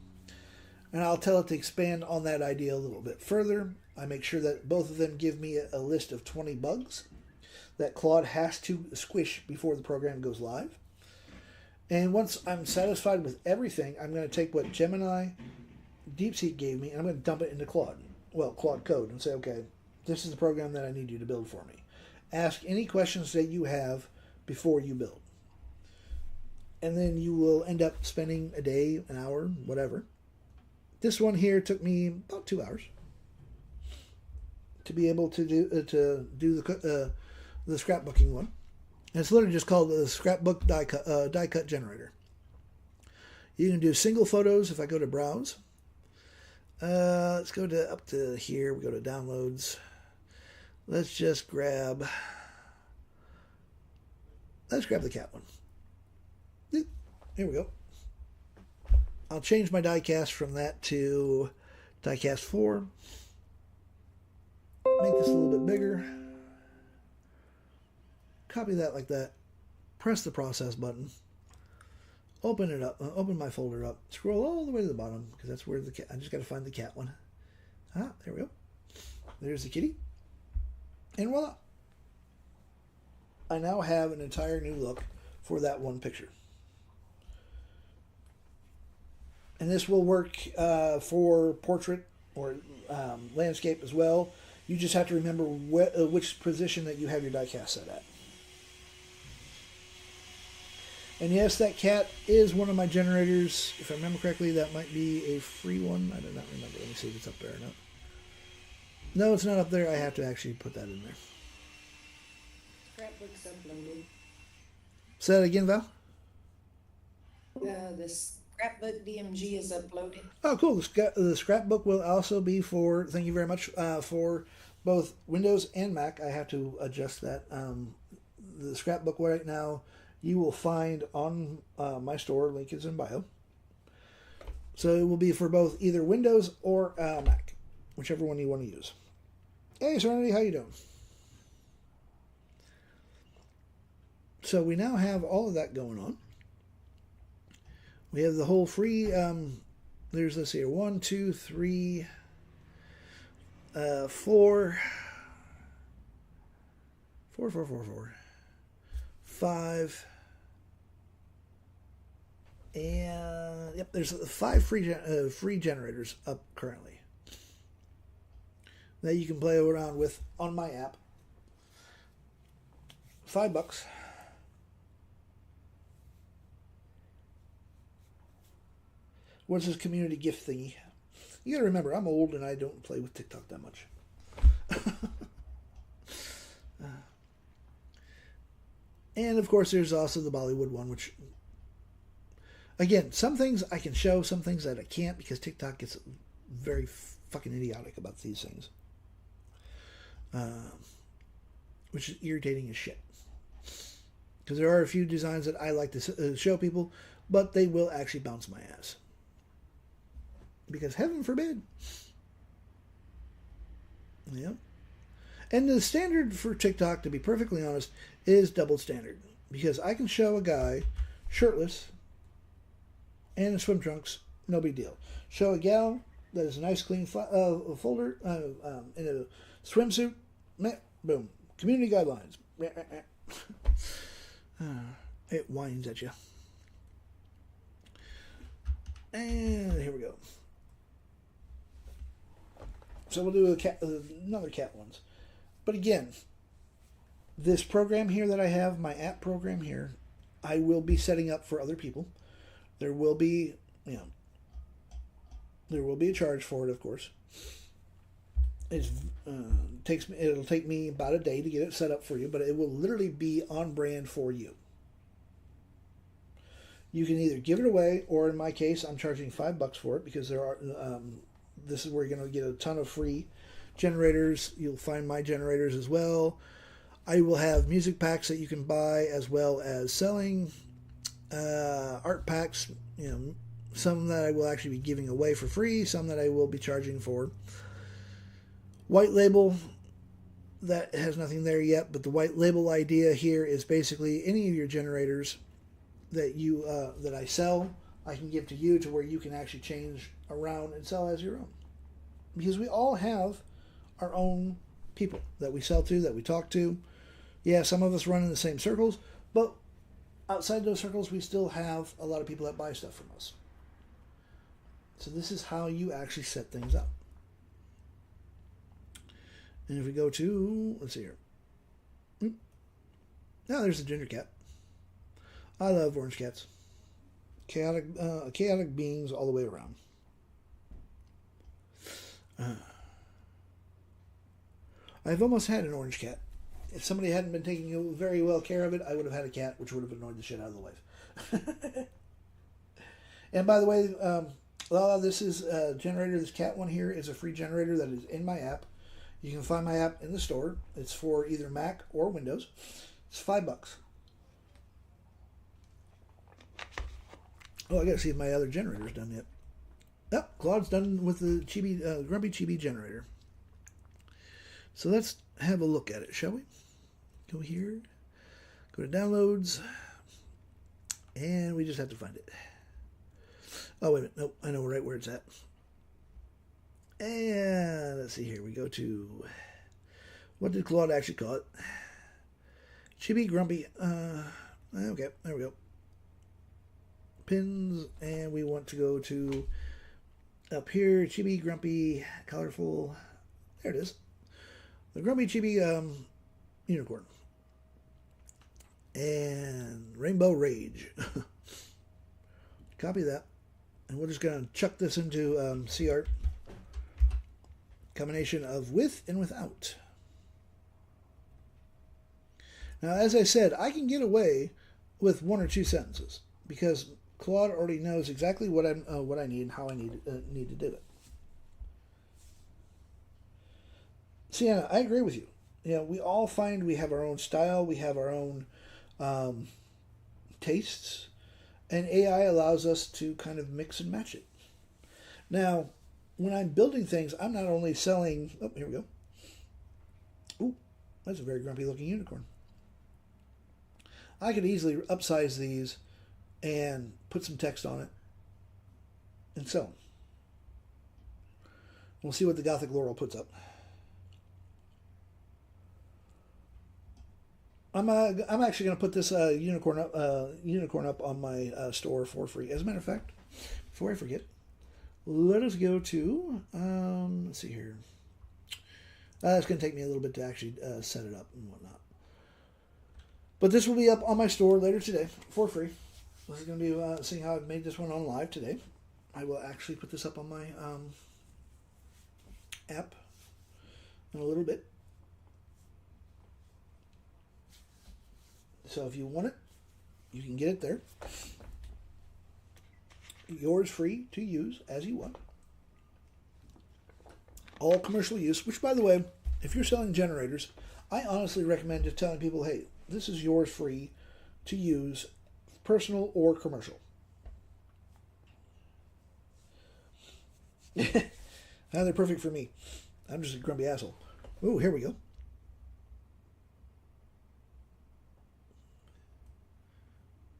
And I'll tell it to expand on that idea a little bit further. I make sure that both of them give me a list of 20 bugs that Claude has to squish before the program goes live. And once I'm satisfied with everything, I'm going to take what Gemini DeepSeek gave me and I'm going to dump it into Claude code, and say, okay, this is the program that I need you to build for me. Ask any questions that you have before you build. And then you will end up spending a day, an hour, whatever. This one here took me about 2 hours to be able to do the scrapbooking one. And it's literally just called the scrapbook die cut generator. You can do single photos if I go to browse. Let's go up to here. We go to downloads. Let's just grab the cat one. Here we go. I'll change my die cast from that to die cast 4. Make this a little bit bigger. Copy that like that. Press the process button. Open it up. Open my folder up. Scroll all the way to the bottom because that's where the cat. I just got to find the cat one. There we go. There's the kitty. And voila. I now have an entire new look for that one picture. And this will work for portrait or landscape as well. You just have to remember which position that you have your die cast set at. And yes, that cat is one of my generators. If I remember correctly, that might be a free one. I do not remember. Let me see if it's up there or not. No, it's not up there. I have to actually put that in there. Scrapbook's uploaded. Say that again, Val? The scrapbook DMG is uploaded. Oh, cool. The scrapbook will also be for, thank you very much, for both Windows and Mac. I have to adjust that. The scrapbook right now you will find on my store. Link is in bio. So it will be for both either Windows or Mac, whichever one you want to use. Hey, Serenity, how you doing? So we now have all of that going on. We have the whole free, there's this here, 1, 2, 3, 4, 5, and yep, there's 5 free generators up currently that you can play around with on my app. $5. What's this community gift thingy? You gotta remember, I'm old and I don't play with TikTok that much. And of course, there's also the Bollywood one, which, again, some things I can show, some things that I can't because TikTok gets very fucking idiotic about these things. Which is irritating as shit. Because there are a few designs that I like to show people, but they will actually bounce my ass. Because heaven forbid. Yeah. And the standard for TikTok, to be perfectly honest, is double standard. Because I can show a guy shirtless and in swim trunks, no big deal. Show a gal that is a nice clean folder in a swimsuit, meh, boom. Community guidelines. It whines at you. And here we go. So we'll do another cat ones. But again, this program here that I have, my app program here, I will be setting up for other people. There will be, there will be a charge for it, of course. It'll take me about a day to get it set up for you, but it will literally be on brand for you. You can either give it away, or in my case, I'm charging $5 for it because there are. This is where you're going to get a ton of free generators. You'll find my generators as well. I will have music packs that you can buy, as well as selling art packs. Some that I will actually be giving away for free, some that I will be charging for. White label, that has nothing there yet, but the white label idea here is basically any of your generators that you that I sell, I can give to you to where you can actually change around and sell as your own. Because we all have our own people that we sell to, that we talk to. Yeah, some of us run in the same circles, but outside those circles, we still have a lot of people that buy stuff from us. So this is how you actually set things up. And if we go to, let's see here. Now there's the ginger cat. I love orange cats. Chaotic beings all the way around. I've almost had an orange cat. If somebody hadn't been taking very well care of it, I would have had a cat, which would have annoyed the shit out of the wife. And by the way, Lala, this is a generator. This cat one here is a free generator that is in my app. You can find my app in the store. It's for either Mac or Windows. It's $5. Oh, I gotta see if my other generator's done yet. Yep, Claude's done with the Chibi, Grumpy Chibi generator. So let's have a look at it, shall we? Go here, go to downloads, and we just have to find it. Oh, wait a minute. Nope, I know right where it's at. And let's see here. We go to, what did Claude actually call it? Chibi Grumpy. Okay, there we go. Pins, and we want to go to up here, Chibi Grumpy Colorful. There it is. The Grumpy Chibi Unicorn. And Rainbow Rage. Copy that. And we're just going to chuck this into CArt. Combination of with and without. Now, as I said, I can get away with 1 or 2 sentences because Claude already knows exactly what I need and how I need to do it. Sienna, I agree with you. You know, we all find we have our own style, we have our own tastes, and AI allows us to kind of mix and match it. Now, when I'm building things, I'm not only selling... Oh, here we go. Ooh, that's a very grumpy looking unicorn. I could easily upsize these and put some text on it and sell them. We'll see what the Gothic Laurel puts up. I'm actually going to put this unicorn up on my store for free. As a matter of fact, before I forget, let us go to let's see here. It's going to take me a little bit to actually set it up and whatnot. But this will be up on my store later today for free. This is going to be seeing how I've made this one on live today. I will actually put this up on my app in a little bit. So if you want it, you can get it there. Yours free to use as you want. All commercial use, which by the way, if you're selling generators, I honestly recommend just telling people, hey, this is yours free to use, personal or commercial. Now they're perfect for me. I'm just a grumpy asshole. Ooh, here we go.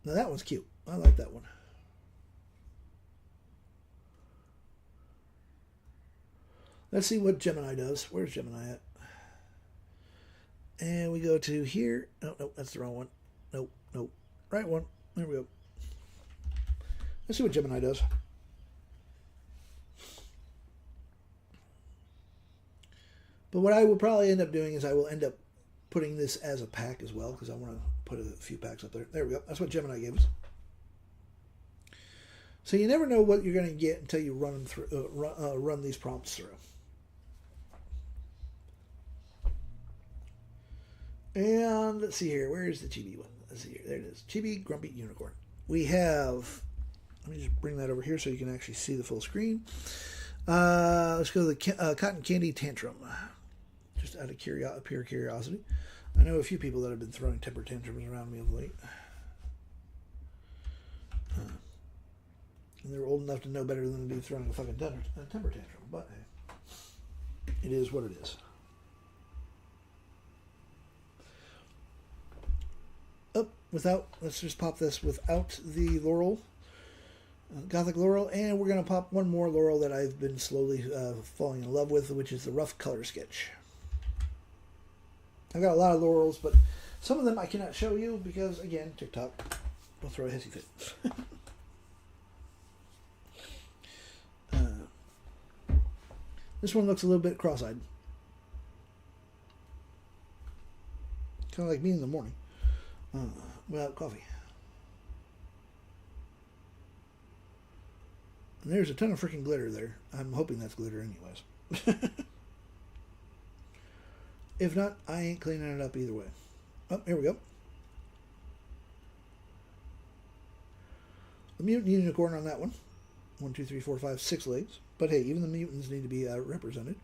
Now that one's cute. I like that one. Let's see what Gemini does. Where's Gemini at? And we go to here. Oh, no, that's the wrong one. Nope. Right one. There we go. Let's see what Gemini does. But what I will probably end up doing is I will end up putting this as a pack as well because I want to put a few packs up there. There we go. That's what Gemini gave us. So you never know what you're going to get until you run them through, run these prompts through. And let's see here. Where is the chibi one? Let's see here. There it is. Chibi Grumpy Unicorn. We have... Let me just bring that over here so you can actually see the full screen. Let's go to the Cotton Candy Tantrum. Just out of pure curiosity. I know a few people that have been throwing temper tantrums around me of late. And they're old enough to know better than to be throwing a fucking temper tantrum. But hey, it is what it is. Let's just pop this without the laurel, Gothic Laurel, and we're going to pop one more laurel that I've been slowly falling in love with, which is the Rough Color Sketch. I've got a lot of laurels, but some of them I cannot show you because, again, TikTok will throw a hissy fit. This one looks a little bit cross-eyed. Kind of like me in the morning. Without coffee. And there's a ton of freaking glitter there. I'm hoping that's glitter anyways. If not, I ain't cleaning it up either way. Oh, here we go. The mutant unicorn on that one. 1, 2, 3, 4, 5, 6 legs. But hey, even the mutants need to be represented.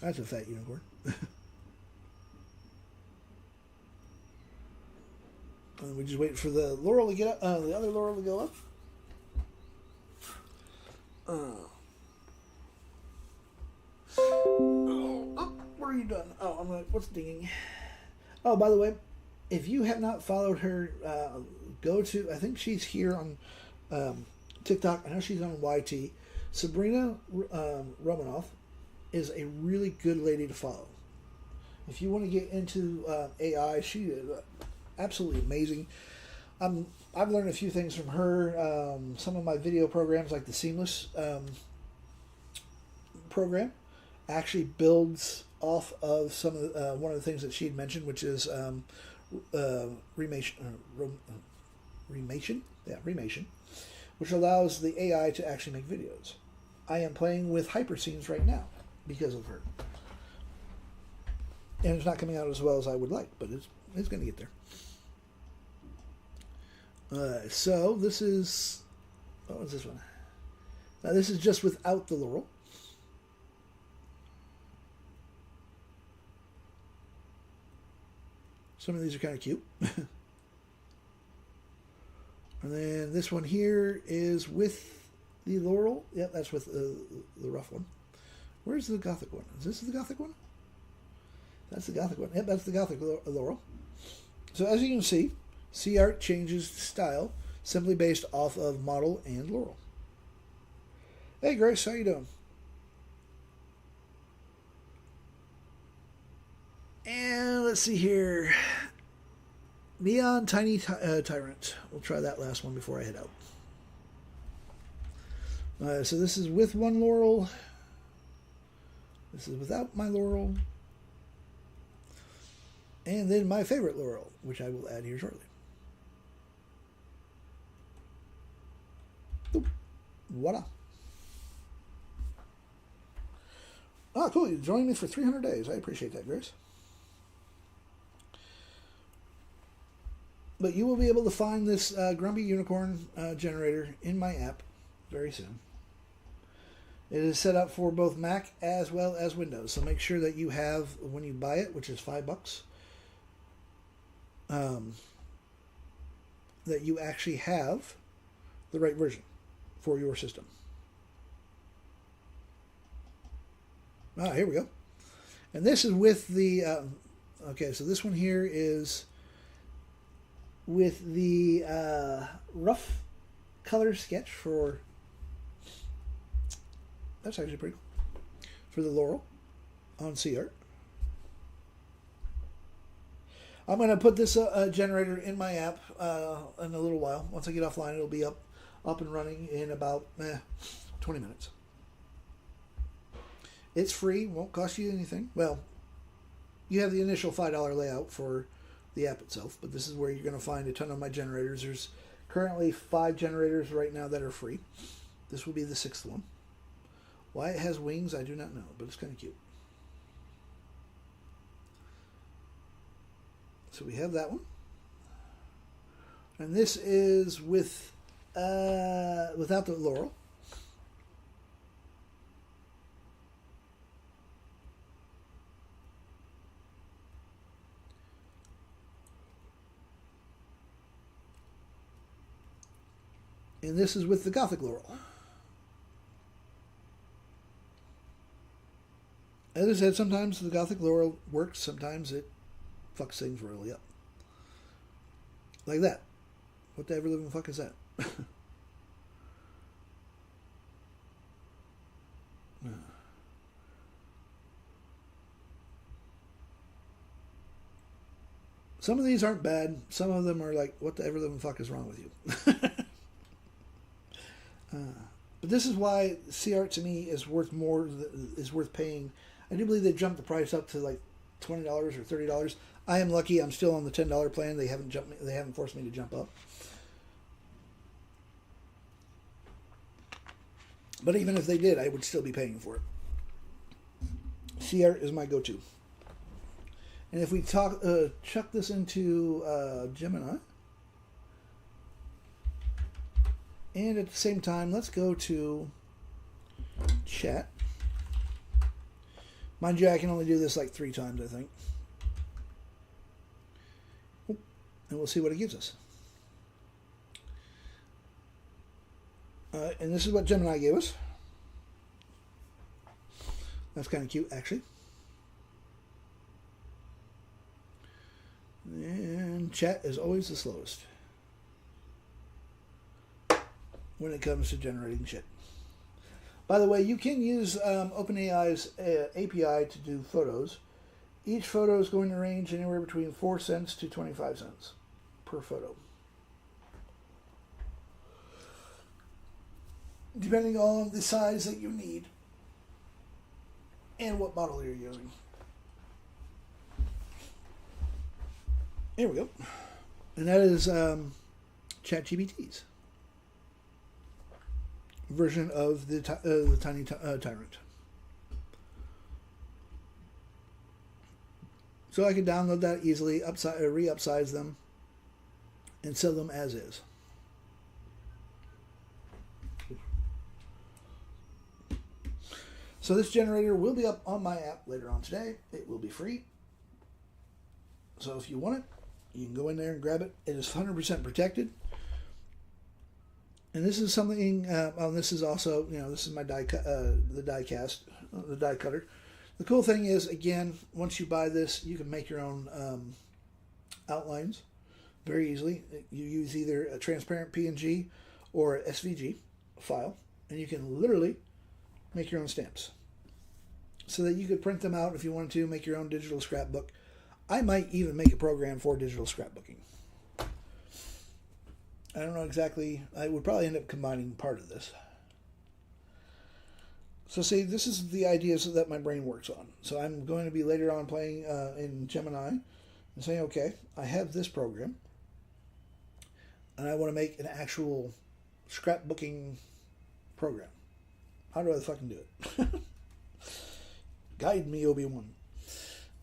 That's a fat unicorn. And we just wait for the laurel to get up, the other laurel to go up. What are you done? Oh, I'm like, what's dinging? Oh, by the way, if you have not followed her, go to, I think she's here on TikTok. I know she's on YT. Sabrina Romanoff is a really good lady to follow. If you want to get into AI, she is absolutely amazing. I've learned a few things from her. Some of my video programs, like the Seamless program actually builds off of some of one of the things that she had mentioned, which is remation, remation, which allows the AI to actually make videos. I am playing with hyper scenes right now because of her, and it's not coming out as well as I would like, but it's going to get there. So this is, what was this one? Now this is just without the laurel. Some of these are kind of cute. And then this one here is with the laurel. Yep, that's with the rough one. Where's the gothic one? Is this the gothic one? That's the gothic one. Yep, that's the gothic laurel. So as you can see, C-Art changes style simply based off of model and laurel. Hey Grace, how you doing? And let's see here. Neon Tiny Tyrant. We'll try that last one before I head out. So this is with one laurel. This is without my laurel. And then my favorite laurel, which I will add here shortly. Boop. Voila. Oh, cool. You joined me for 300 days. I appreciate that, Grace. But you will be able to find this Grumpy Unicorn generator in my app very soon. It is set up for both Mac as well as Windows. So make sure that you have, when you buy it, which is $5, that you actually have the right version for your system. Here we go. And this is with the, okay, so this one here is with the rough color sketch for, that's actually pretty cool, for the laurel on C-Art. I'm going to put this generator in my app in a little while. Once I get offline, it'll be up and running in about 20 minutes. It's free, won't cost you anything. Well, you have the initial $5 layout for the app itself, but this is where you're going to find a ton of my generators. There's currently 5 generators right now that are free. This will be the 6th one. Why it has wings, I do not know, but it's kind of cute. So we have that one. And this is with without the laurel. And this is with the Gothic laurel. As I said, sometimes the Gothic laurel works, sometimes it fucks things royally up. Like that. What the ever living fuck is that? Some of these aren't bad. Some of them are like, what the ever living fuck is wrong with you? But this is why C-Art to me is worth more, is worth paying. I do believe they jumped the price up to like $20 or $30. I am lucky. I'm still on the $10 plan. They haven't forced me to jump up. But even if they did, I would still be paying for it. C-Art is my go-to. And if we chuck this into Gemini, and at the same time, let's go to chat. Mind you, I can only do this like 3 times, I think. And we'll see what it gives us. And this is what Gemini gave us. That's kind of cute, actually. And chat is always the slowest when it comes to generating shit. By the way, you can use OpenAI's API to do photos. Each photo is going to range anywhere between 4 cents to 25 cents per photo, depending on the size that you need. And what model are you using? Here we go. And that is ChatGPT's version of the Tiny Tyrant. So I can download that easily, re-upsize them, and sell them as is. So this generator will be up on my app later on today. It will be free. So if you want it, you can go in there and grab it. It is 100% protected. And this is something, this is also, this is my die cast, the die cutter. The cool thing is, again, once you buy this, you can make your own outlines very easily. You use either a transparent PNG or a SVG file, and you can literally make your own stamps. So that you could print them out if you wanted to, make your own digital scrapbook. I might even make a program for digital scrapbooking. I don't know exactly. I would probably end up combining part of this. So see, this is the ideas that my brain works on. So I'm going to be later on playing in Gemini and saying, okay, I have this program and I want to make an actual scrapbooking program. How do I fucking do it? Guide me, Obi-Wan.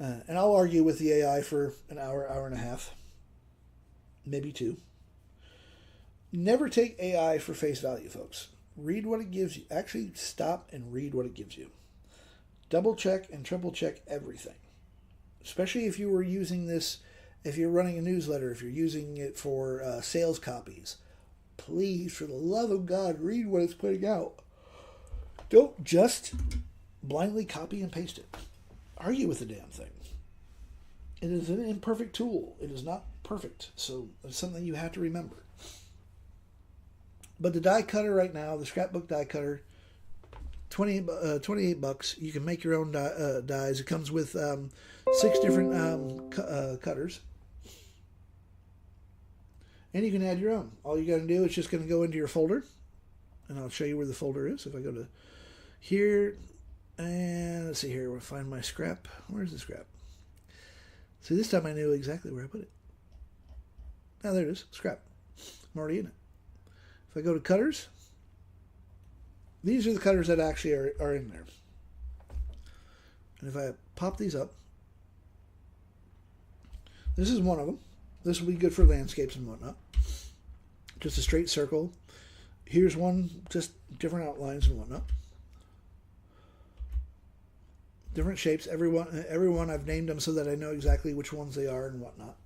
And I'll argue with the AI for an hour, hour and a half, maybe two. Never take AI for face value, folks. Read what it gives you. Actually, stop and read what it gives you. Double check and triple check everything. Especially if you were using this, if you're running a newsletter, if you're using it for sales copies. Please, for the love of God, read what it's putting out. Don't just blindly copy and paste it. Argue with the damn thing. It is an imperfect tool. It is not perfect. So it's something you have to remember. But the die cutter right now, the scrapbook die cutter, $28. You can make your own dies. It comes with 6 different cutters. And you can add your own. All you got to do is just going to go into your folder. And I'll show you where the folder is. If I go to here, and let's see here, we'll find my scrap. Where's the scrap? See, this time I knew exactly where I put it. Now there it is, scrap. I'm already in it. If I go to cutters, these are the cutters that actually are in there. And if I pop these up, this is one of them. This will be good for landscapes and whatnot. Just a straight circle. Here's one, just different outlines and whatnot. Different shapes. Everyone I've named them so that I know exactly which ones they are and whatnot.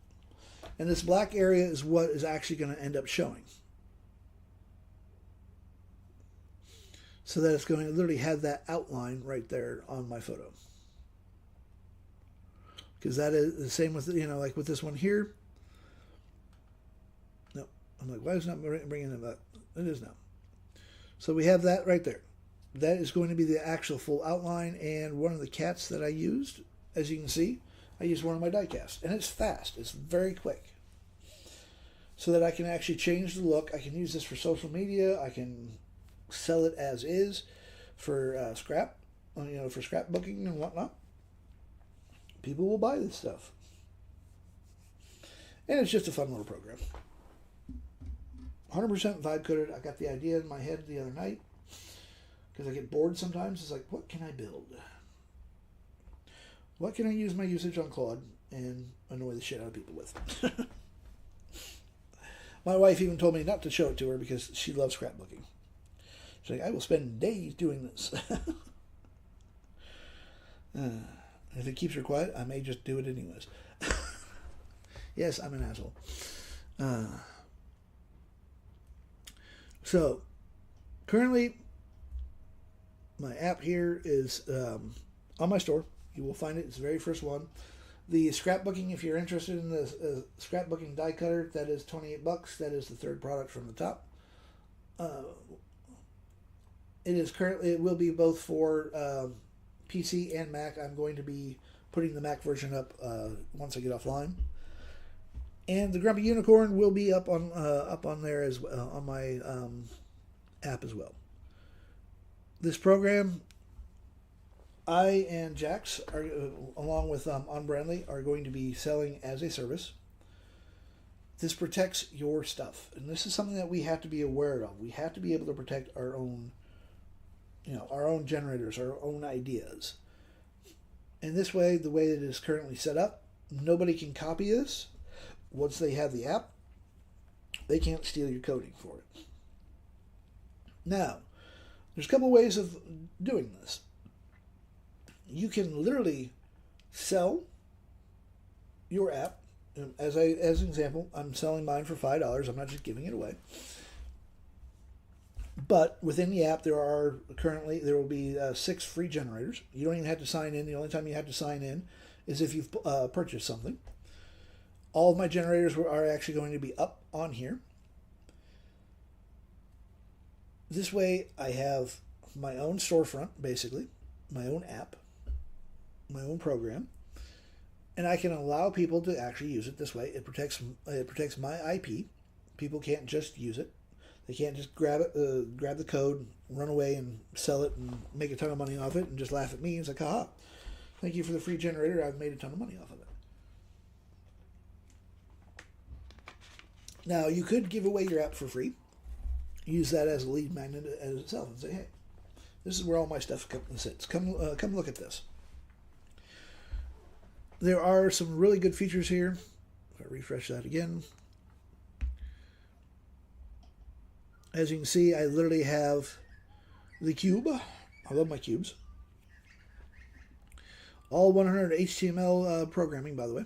And this black area is what is actually going to end up showing. So that it's going to literally have that outline right there on my photo. Because that is the same with, like with this one here. No, I'm like, why is it not bringing it up? It is now. So we have that right there. That is going to be the actual full outline, and one of the cats that I used, as you can see, I used one of my die casts. And it's fast. It's very quick. So that I can actually change the look. I can use this for social media. I can sell it as is for scrap, for scrapbooking and whatnot. People will buy this stuff. And it's just a fun little program. 100% vibe coded. I got the idea in my head the other night. Because I get bored sometimes. It's like, what can I build? What can I use my usage on Claude and annoy the shit out of people with? My wife even told me not to show it to her because she loves scrapbooking. She's like, I will spend days doing this. If it keeps her quiet, I may just do it anyways. Yes, I'm an asshole. So, currently, my app here is on my store. You will find it. It's the very first one. The scrapbooking, if you're interested in the scrapbooking die cutter, that is $28. That is the third product from the top. It will be both for PC and Mac. I'm going to be putting the Mac version up once I get offline. And the Grumpy Unicorn will be up on there as well, on my app as well. This program I and Jax, are, along with Unbrandly, are going to be selling as a service. This protects your stuff, and this is something that we have to be aware of. We have to be able to protect our own, our own generators, our own ideas. And this way, the way it is currently set up, nobody can copy this. Once they have the app, they can't steal your coding for it. Now, there's a couple ways of doing this. You can literally sell your app. As an example, I'm selling mine for $5. I'm not just giving it away. But within the app, there will be 6 free generators. You don't even have to sign in. The only time you have to sign in is if you've purchased something. All of my generators are actually going to be up on here. This way, I have my own storefront, basically, my own app, my own program, and I can allow people to actually use it this way. It protects my IP. People can't just use it. They can't just grab the code, run away and sell it and make a ton of money off it and just laugh at me. It's like, haha, thank you for the free generator. I've made a ton of money off of it. Now, you could give away your app for free. Use that as a lead magnet as itself and say, hey, this is where all my stuff sits. Come look at this. There are some really good features here. If I refresh that again. As you can see, I literally have the cube. I love my cubes. All 100 HTML programming, by the way.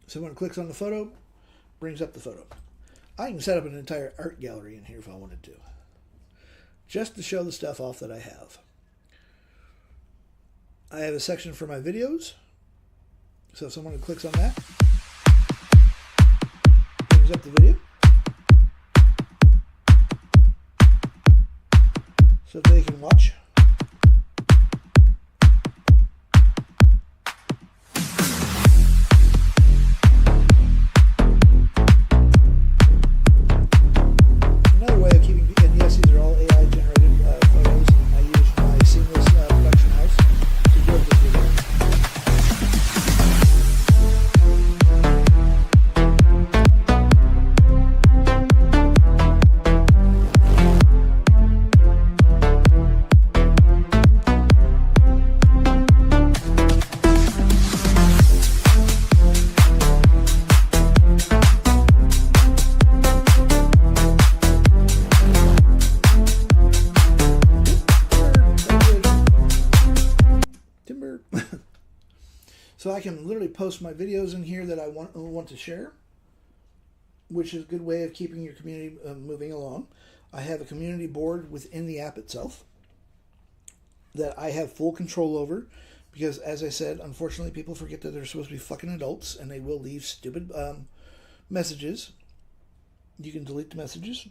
Someone clicks on the photo, brings up the photo. I can set up an entire art gallery in here if I wanted to. Just to show the stuff off that I have. I have a section for my videos. So if someone clicks on that, brings up the video. So they can watch. Another way of keeping, and yes, these are all AI generated photos. I use my seamless production house to build this video. Timber. So I can literally post my videos in here that I want to share, which is a good way of keeping your community moving along. I have a community board within the app itself that I have full control over because, as I said, unfortunately people forget that they're supposed to be fucking adults and they will leave stupid messages. You can delete the messages.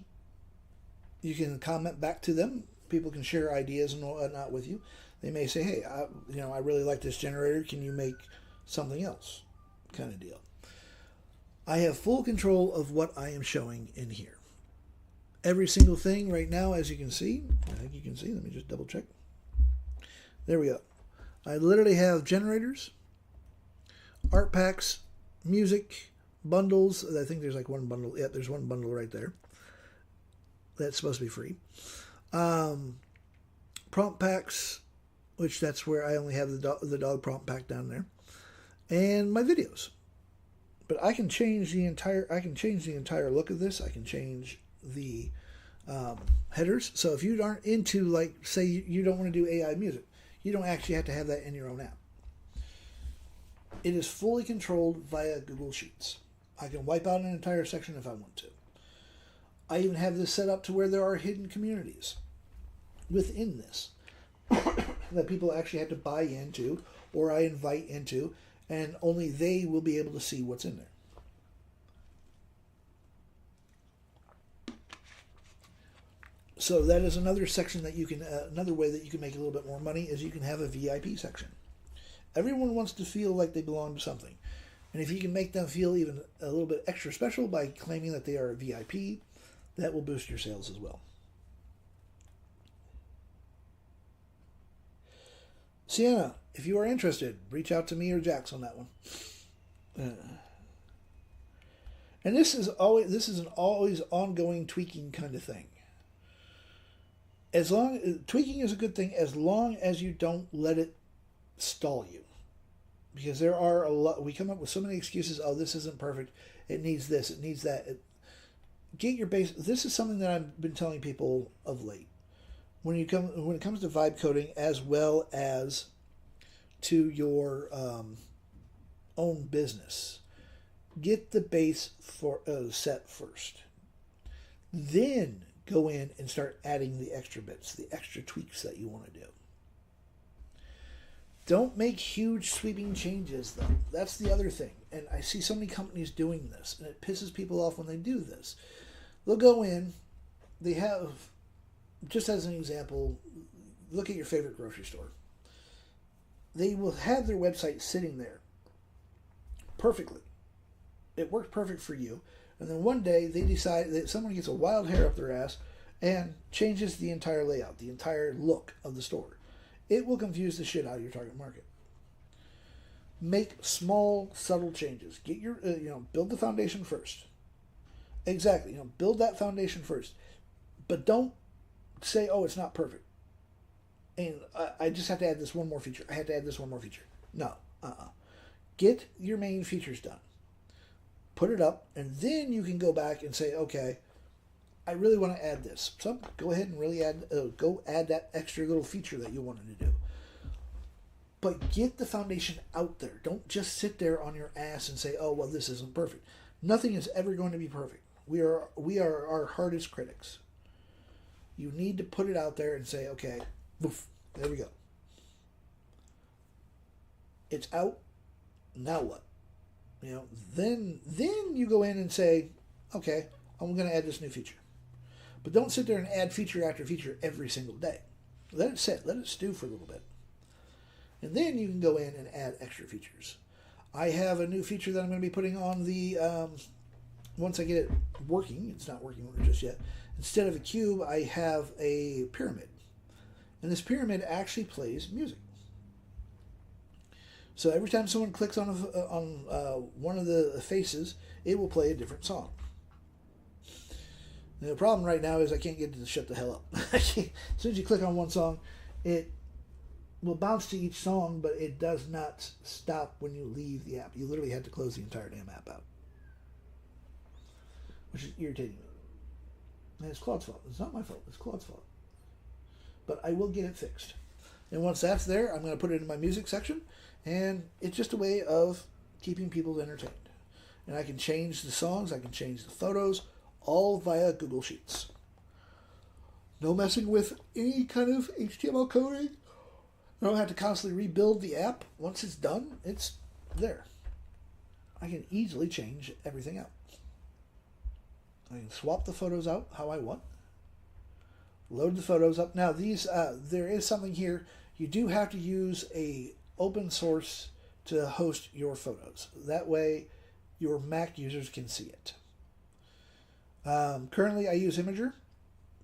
You can comment back to them. People can share ideas and whatnot with you. They may say, hey, I really like this generator. Can you make something else? Kind of deal. I have full control of what I am showing in here. Every single thing right now, as you can see, I think you can see. Let me just double check. There we go. I literally have generators, art packs, music, bundles. I think there's like one bundle. Yeah, there's one bundle right there. That's supposed to be free. Prompt packs, which that's where I only have the dog prompt pack down there, and my videos. But I can change the entire look of this. I can change the headers. So if you aren't into, like, say you don't want to do AI music, you don't actually have to have that in your own app. It is fully controlled via Google Sheets. I can wipe out an entire section if I want to. I even have this set up to where there are hidden communities within this that people actually have to buy into or I invite into, and only they will be able to see what's in there. So that is another section that you can, another way that you can make a little bit more money is you can have a VIP section. Everyone wants to feel like they belong to something. And if you can make them feel even a little bit extra special by claiming that they are a VIP, that will boost your sales as well. Sienna, if you are interested, reach out to me or Jax on that one. And this is an always ongoing tweaking kind of thing. Tweaking is a good thing as long as you don't let it stall you. Because there are we come up with so many excuses. Oh, this isn't perfect. It needs this. It needs that. Get your base. This is something that I've been telling people of late. When it comes to vibe coding, as well as to your own business, get the base set first. Then go in and start adding the extra bits, the extra tweaks that you want to do. Don't make huge sweeping changes, though. That's the other thing. And I see so many companies doing this, and it pisses people off when they do this. They'll go in, they have, just as an example, look at your favorite grocery store. They will have their website sitting there perfectly. It worked perfect for you. And then one day they decide that someone gets a wild hair up their ass and changes the entire layout, the entire look of the store. It will confuse the shit out of your target market. Make small, subtle changes. Get your, build the foundation first. Exactly, build that foundation first. But don't say, oh, it's not perfect. And I just have to add this one more feature. I have to add this one more feature. No, Get your main features done. Put it up, and then you can go back and say, okay, I really want to add this. So go ahead and really add that extra little feature that you wanted to do. But get the foundation out there. Don't just sit there on your ass and say, oh, well, this isn't perfect. Nothing is ever going to be perfect. We are our hardest critics. You need to put it out there and say, okay, woof, there we go. It's out. Now what? Then you go in and say, okay, I'm going to add this new feature. But don't sit there and add feature after feature every single day. Let it sit. Let it stew for a little bit. And then you can go in and add extra features. I have a new feature that I'm going to be putting on the, once I get it working, it's not working just yet, instead of a cube, I have a pyramid. And this pyramid actually plays music. So every time someone clicks on one of the faces, it will play a different song. And the problem right now is I can't get it to shut the hell up. As soon as you click on one song, it will bounce to each song, but it does not stop when you leave the app. You literally have to close the entire damn app out, which is irritating me. And it's Claude's fault. It's not my fault. It's Claude's fault. But I will get it fixed. And once that's there, I'm going to put it in my music section. And it's just a way of keeping people entertained. And I can change the songs, I can change the photos, all via Google Sheets. No messing with any kind of HTML coding. I don't have to constantly rebuild the app. Once it's done, it's there. I can easily change everything out. I can swap the photos out how I want. Load the photos up. Now, these there is something here. You do have to use a open source to host your photos. That way, your Mac users can see it. Currently, I use Imager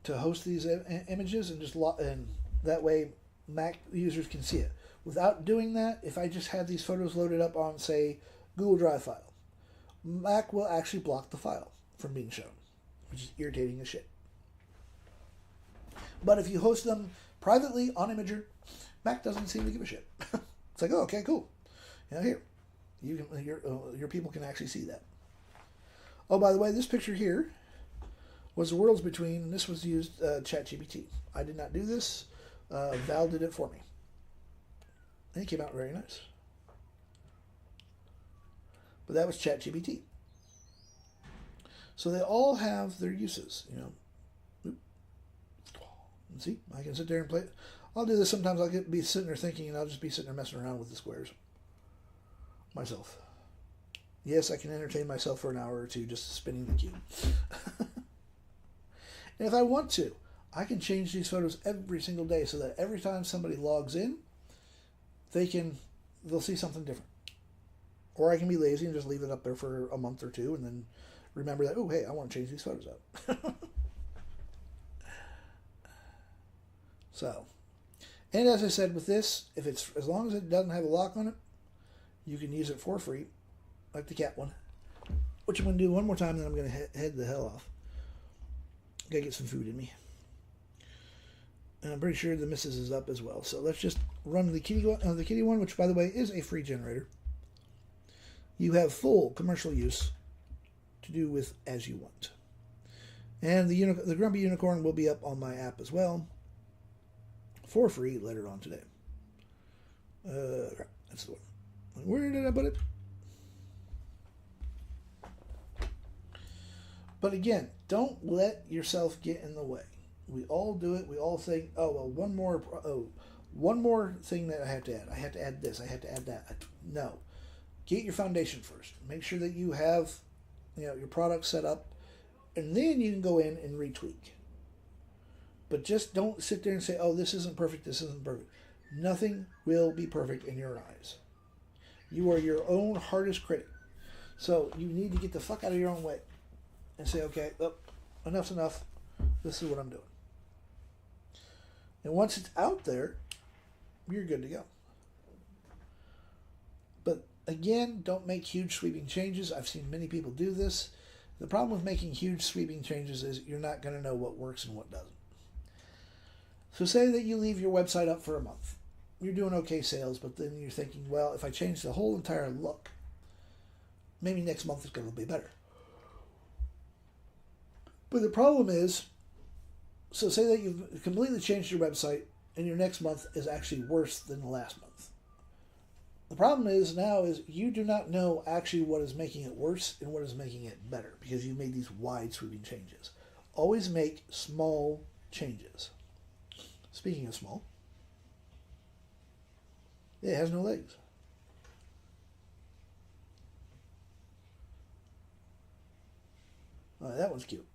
to host these images, and that way Mac users can see it. Without doing that, if I just had these photos loaded up on, say, Google Drive file, Mac will actually block the file from being shown, which is irritating as shit. But if you host them privately on Imager, Mac doesn't seem to give a shit. It's like, oh, okay, cool. Here, your people can actually see that. Oh, by the way, this picture here was the worlds between, and this was used ChatGPT. I did not do this. Val did it for me. And it came out very nice. But that was ChatGPT. So they all have their uses, And see, I can sit there and play it. I'll do this sometimes. I'll be sitting there thinking, and I'll just be sitting there messing around with the squares myself. Yes, I can entertain myself for an hour or two just spinning the cube. And if I want to, I can change these photos every single day so that every time somebody logs in, they'll see something different. Or I can be lazy and just leave it up there for a month or two and then remember that, oh, hey, I want to change these photos up. So, And as I said with this, if it's as long as it doesn't have a lock on it, you can use it for free, like the cat one. Which I'm going to do one more time, then I'm going to head the hell off. Gotta get some food in me. And I'm pretty sure the missus is up as well. So let's just run the kitty one, which by the way is a free generator. You have full commercial use to do with as you want. And the Grumpy Unicorn will be up on my app as well for free later on today. That's the one. Where did I put it? But again, don't let yourself get in the way. We all do it. We all think, oh, well, one more thing that I have to add. I have to add this. I have to add that. No. Get your foundation first. Make sure that you have, your product set up, and then you can go in and retweak. But just don't sit there and say, oh, this isn't perfect, this isn't perfect. Nothing will be perfect in your eyes. You are your own hardest critic. So you need to get the fuck out of your own way and say, okay, enough's enough. This is what I'm doing. And once it's out there, you're good to go. But again, don't make huge sweeping changes. I've seen many people do this. The problem with making huge sweeping changes is you're not going to know what works and what doesn't. So say that you leave your website up for a month. You're doing okay sales, but then you're thinking, well, if I change the whole entire look, maybe next month is going to be better. But the problem is, so say that you've completely changed your website and your next month is actually worse than the last month. The problem is now is you do not know actually what is making it worse and what is making it better because you made these wide sweeping changes. Always make small changes. Speaking of small, it has no legs. That one's cute.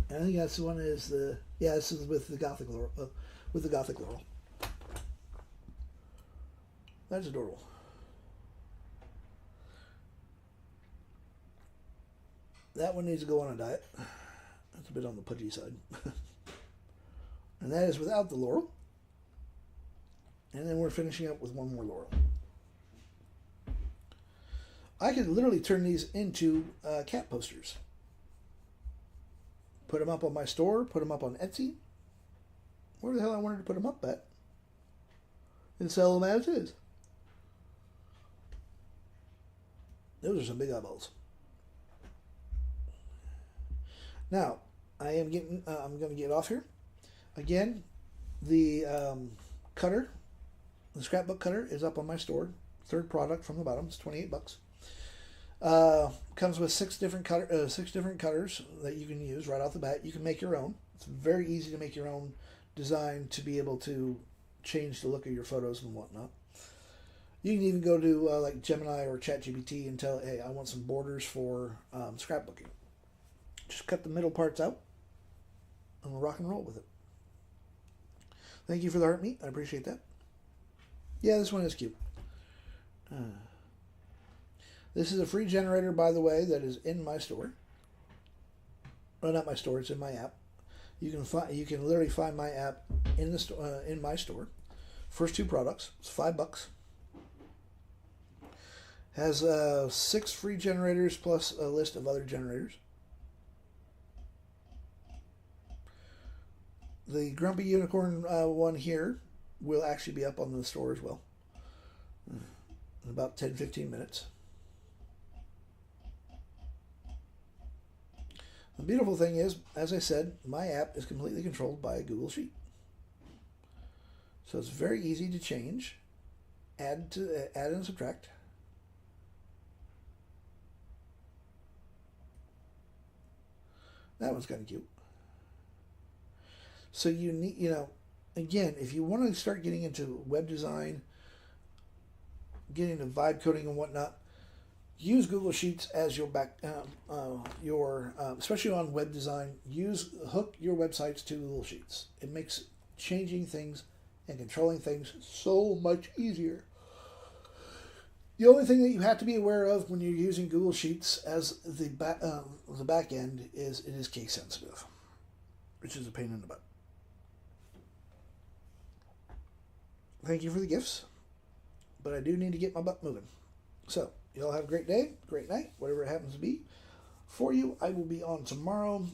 And I think that's the one is this is with the Gothic Laurel. That's adorable. That one needs to go on a diet. That's a bit on the pudgy side. And that is without the laurel. And then we're finishing up with one more laurel. I could literally turn these into cat posters. Put them up on my store, put them up on Etsy. Where the hell I wanted to put them up at. And sell them as is. Those are some big eyeballs. Now, I'm going to get off here. Again, the cutter, the scrapbook cutter is up on my store. Third product from the bottom. It's $28. Comes with six different cutters that you can use right off the bat. You can make your own. It's very easy to make your own design to be able to change the look of your photos and whatnot. You can even go to like Gemini or ChatGPT and tell, hey, I want some borders for scrapbooking. Just cut the middle parts out and we'll rock and roll with it. Thank you for the heart meat. I appreciate that. Yeah, this one is cute. This is a free generator, by the way, that is in my store. Well, not my store. It's in my app. You can literally find my app in the in my store. First two products. It's $5. Has 6 free generators plus a list of other generators. The Grumpy Unicorn one here will actually be up on the store as well in about 10-15 minutes. The beautiful thing is, as I said, my app is completely controlled by a Google Sheet. So it's very easy to change, add and subtract. That one's kind of cute. So you need, again, if you want to start getting into web design, getting into vibe coding and whatnot, use Google Sheets as your especially on web design. Hook your websites to Google Sheets. It makes changing things and controlling things so much easier. The only thing that you have to be aware of when you're using Google Sheets as the back end is it is case sensitive, which is a pain in the butt. thank you for the gifts, but I do need to get my butt moving. So, y'all have a great day, great night, whatever it happens to be for you. I will be on tomorrow,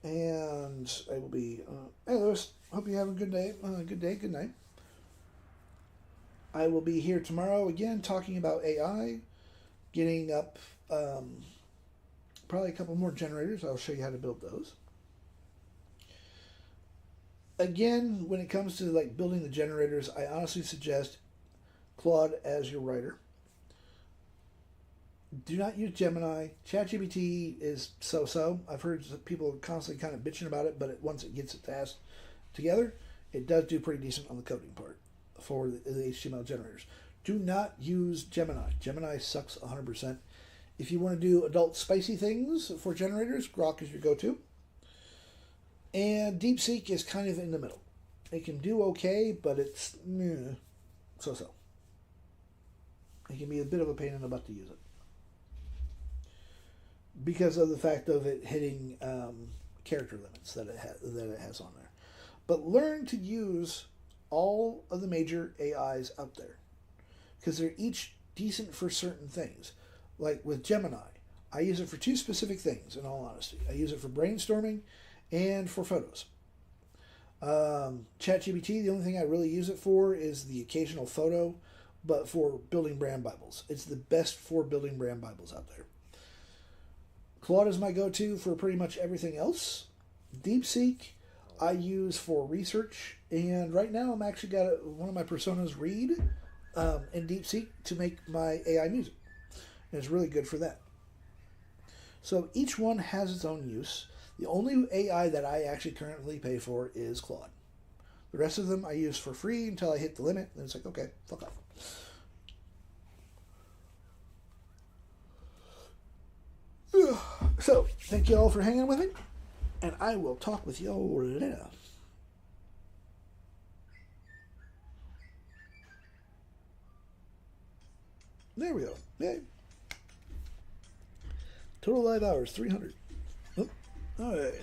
and I will be. Hey, Lewis, hope you have a good day. Good night. I will be here tomorrow again talking about AI, getting up probably a couple more generators. I'll show you how to build those. Again, when it comes to like building the generators, I honestly suggest Claude as your writer. Do not use Gemini. ChatGPT is so-so. I've heard people constantly kind of bitching about it, but once it gets its task together, it does do pretty decent on the coding part for the HTML generators. Do not use Gemini. Gemini sucks 100%. If you want to do adult spicy things for generators, Grok is your go-to. And DeepSeek is kind of in the middle. It can do okay, but it's so-so. It can be a bit of a pain in the butt to use it, because of the fact of it hitting character limits that it has on there. But learn to use all of the major AIs out there, because they're each decent for certain things. Like with Gemini, I use it for two specific things, in all honesty. I use it for brainstorming and for photos. ChatGPT, the only thing I really use it for is the occasional photo, but for building brand Bibles. It's the best for building brand Bibles out there. Claude is my go-to for pretty much everything else. DeepSeek I use for research, and right now I'm actually got one of my personas read in DeepSeek to make my AI music. And it's really good for that. So each one has its own use. The only AI that I actually currently pay for is Claude. The rest of them I use for free until I hit the limit, and it's like, okay, fuck off. So, thank you all for hanging with me, and I will talk with you all later. There we go. Yay. Total live hours, 300. Oh, all right.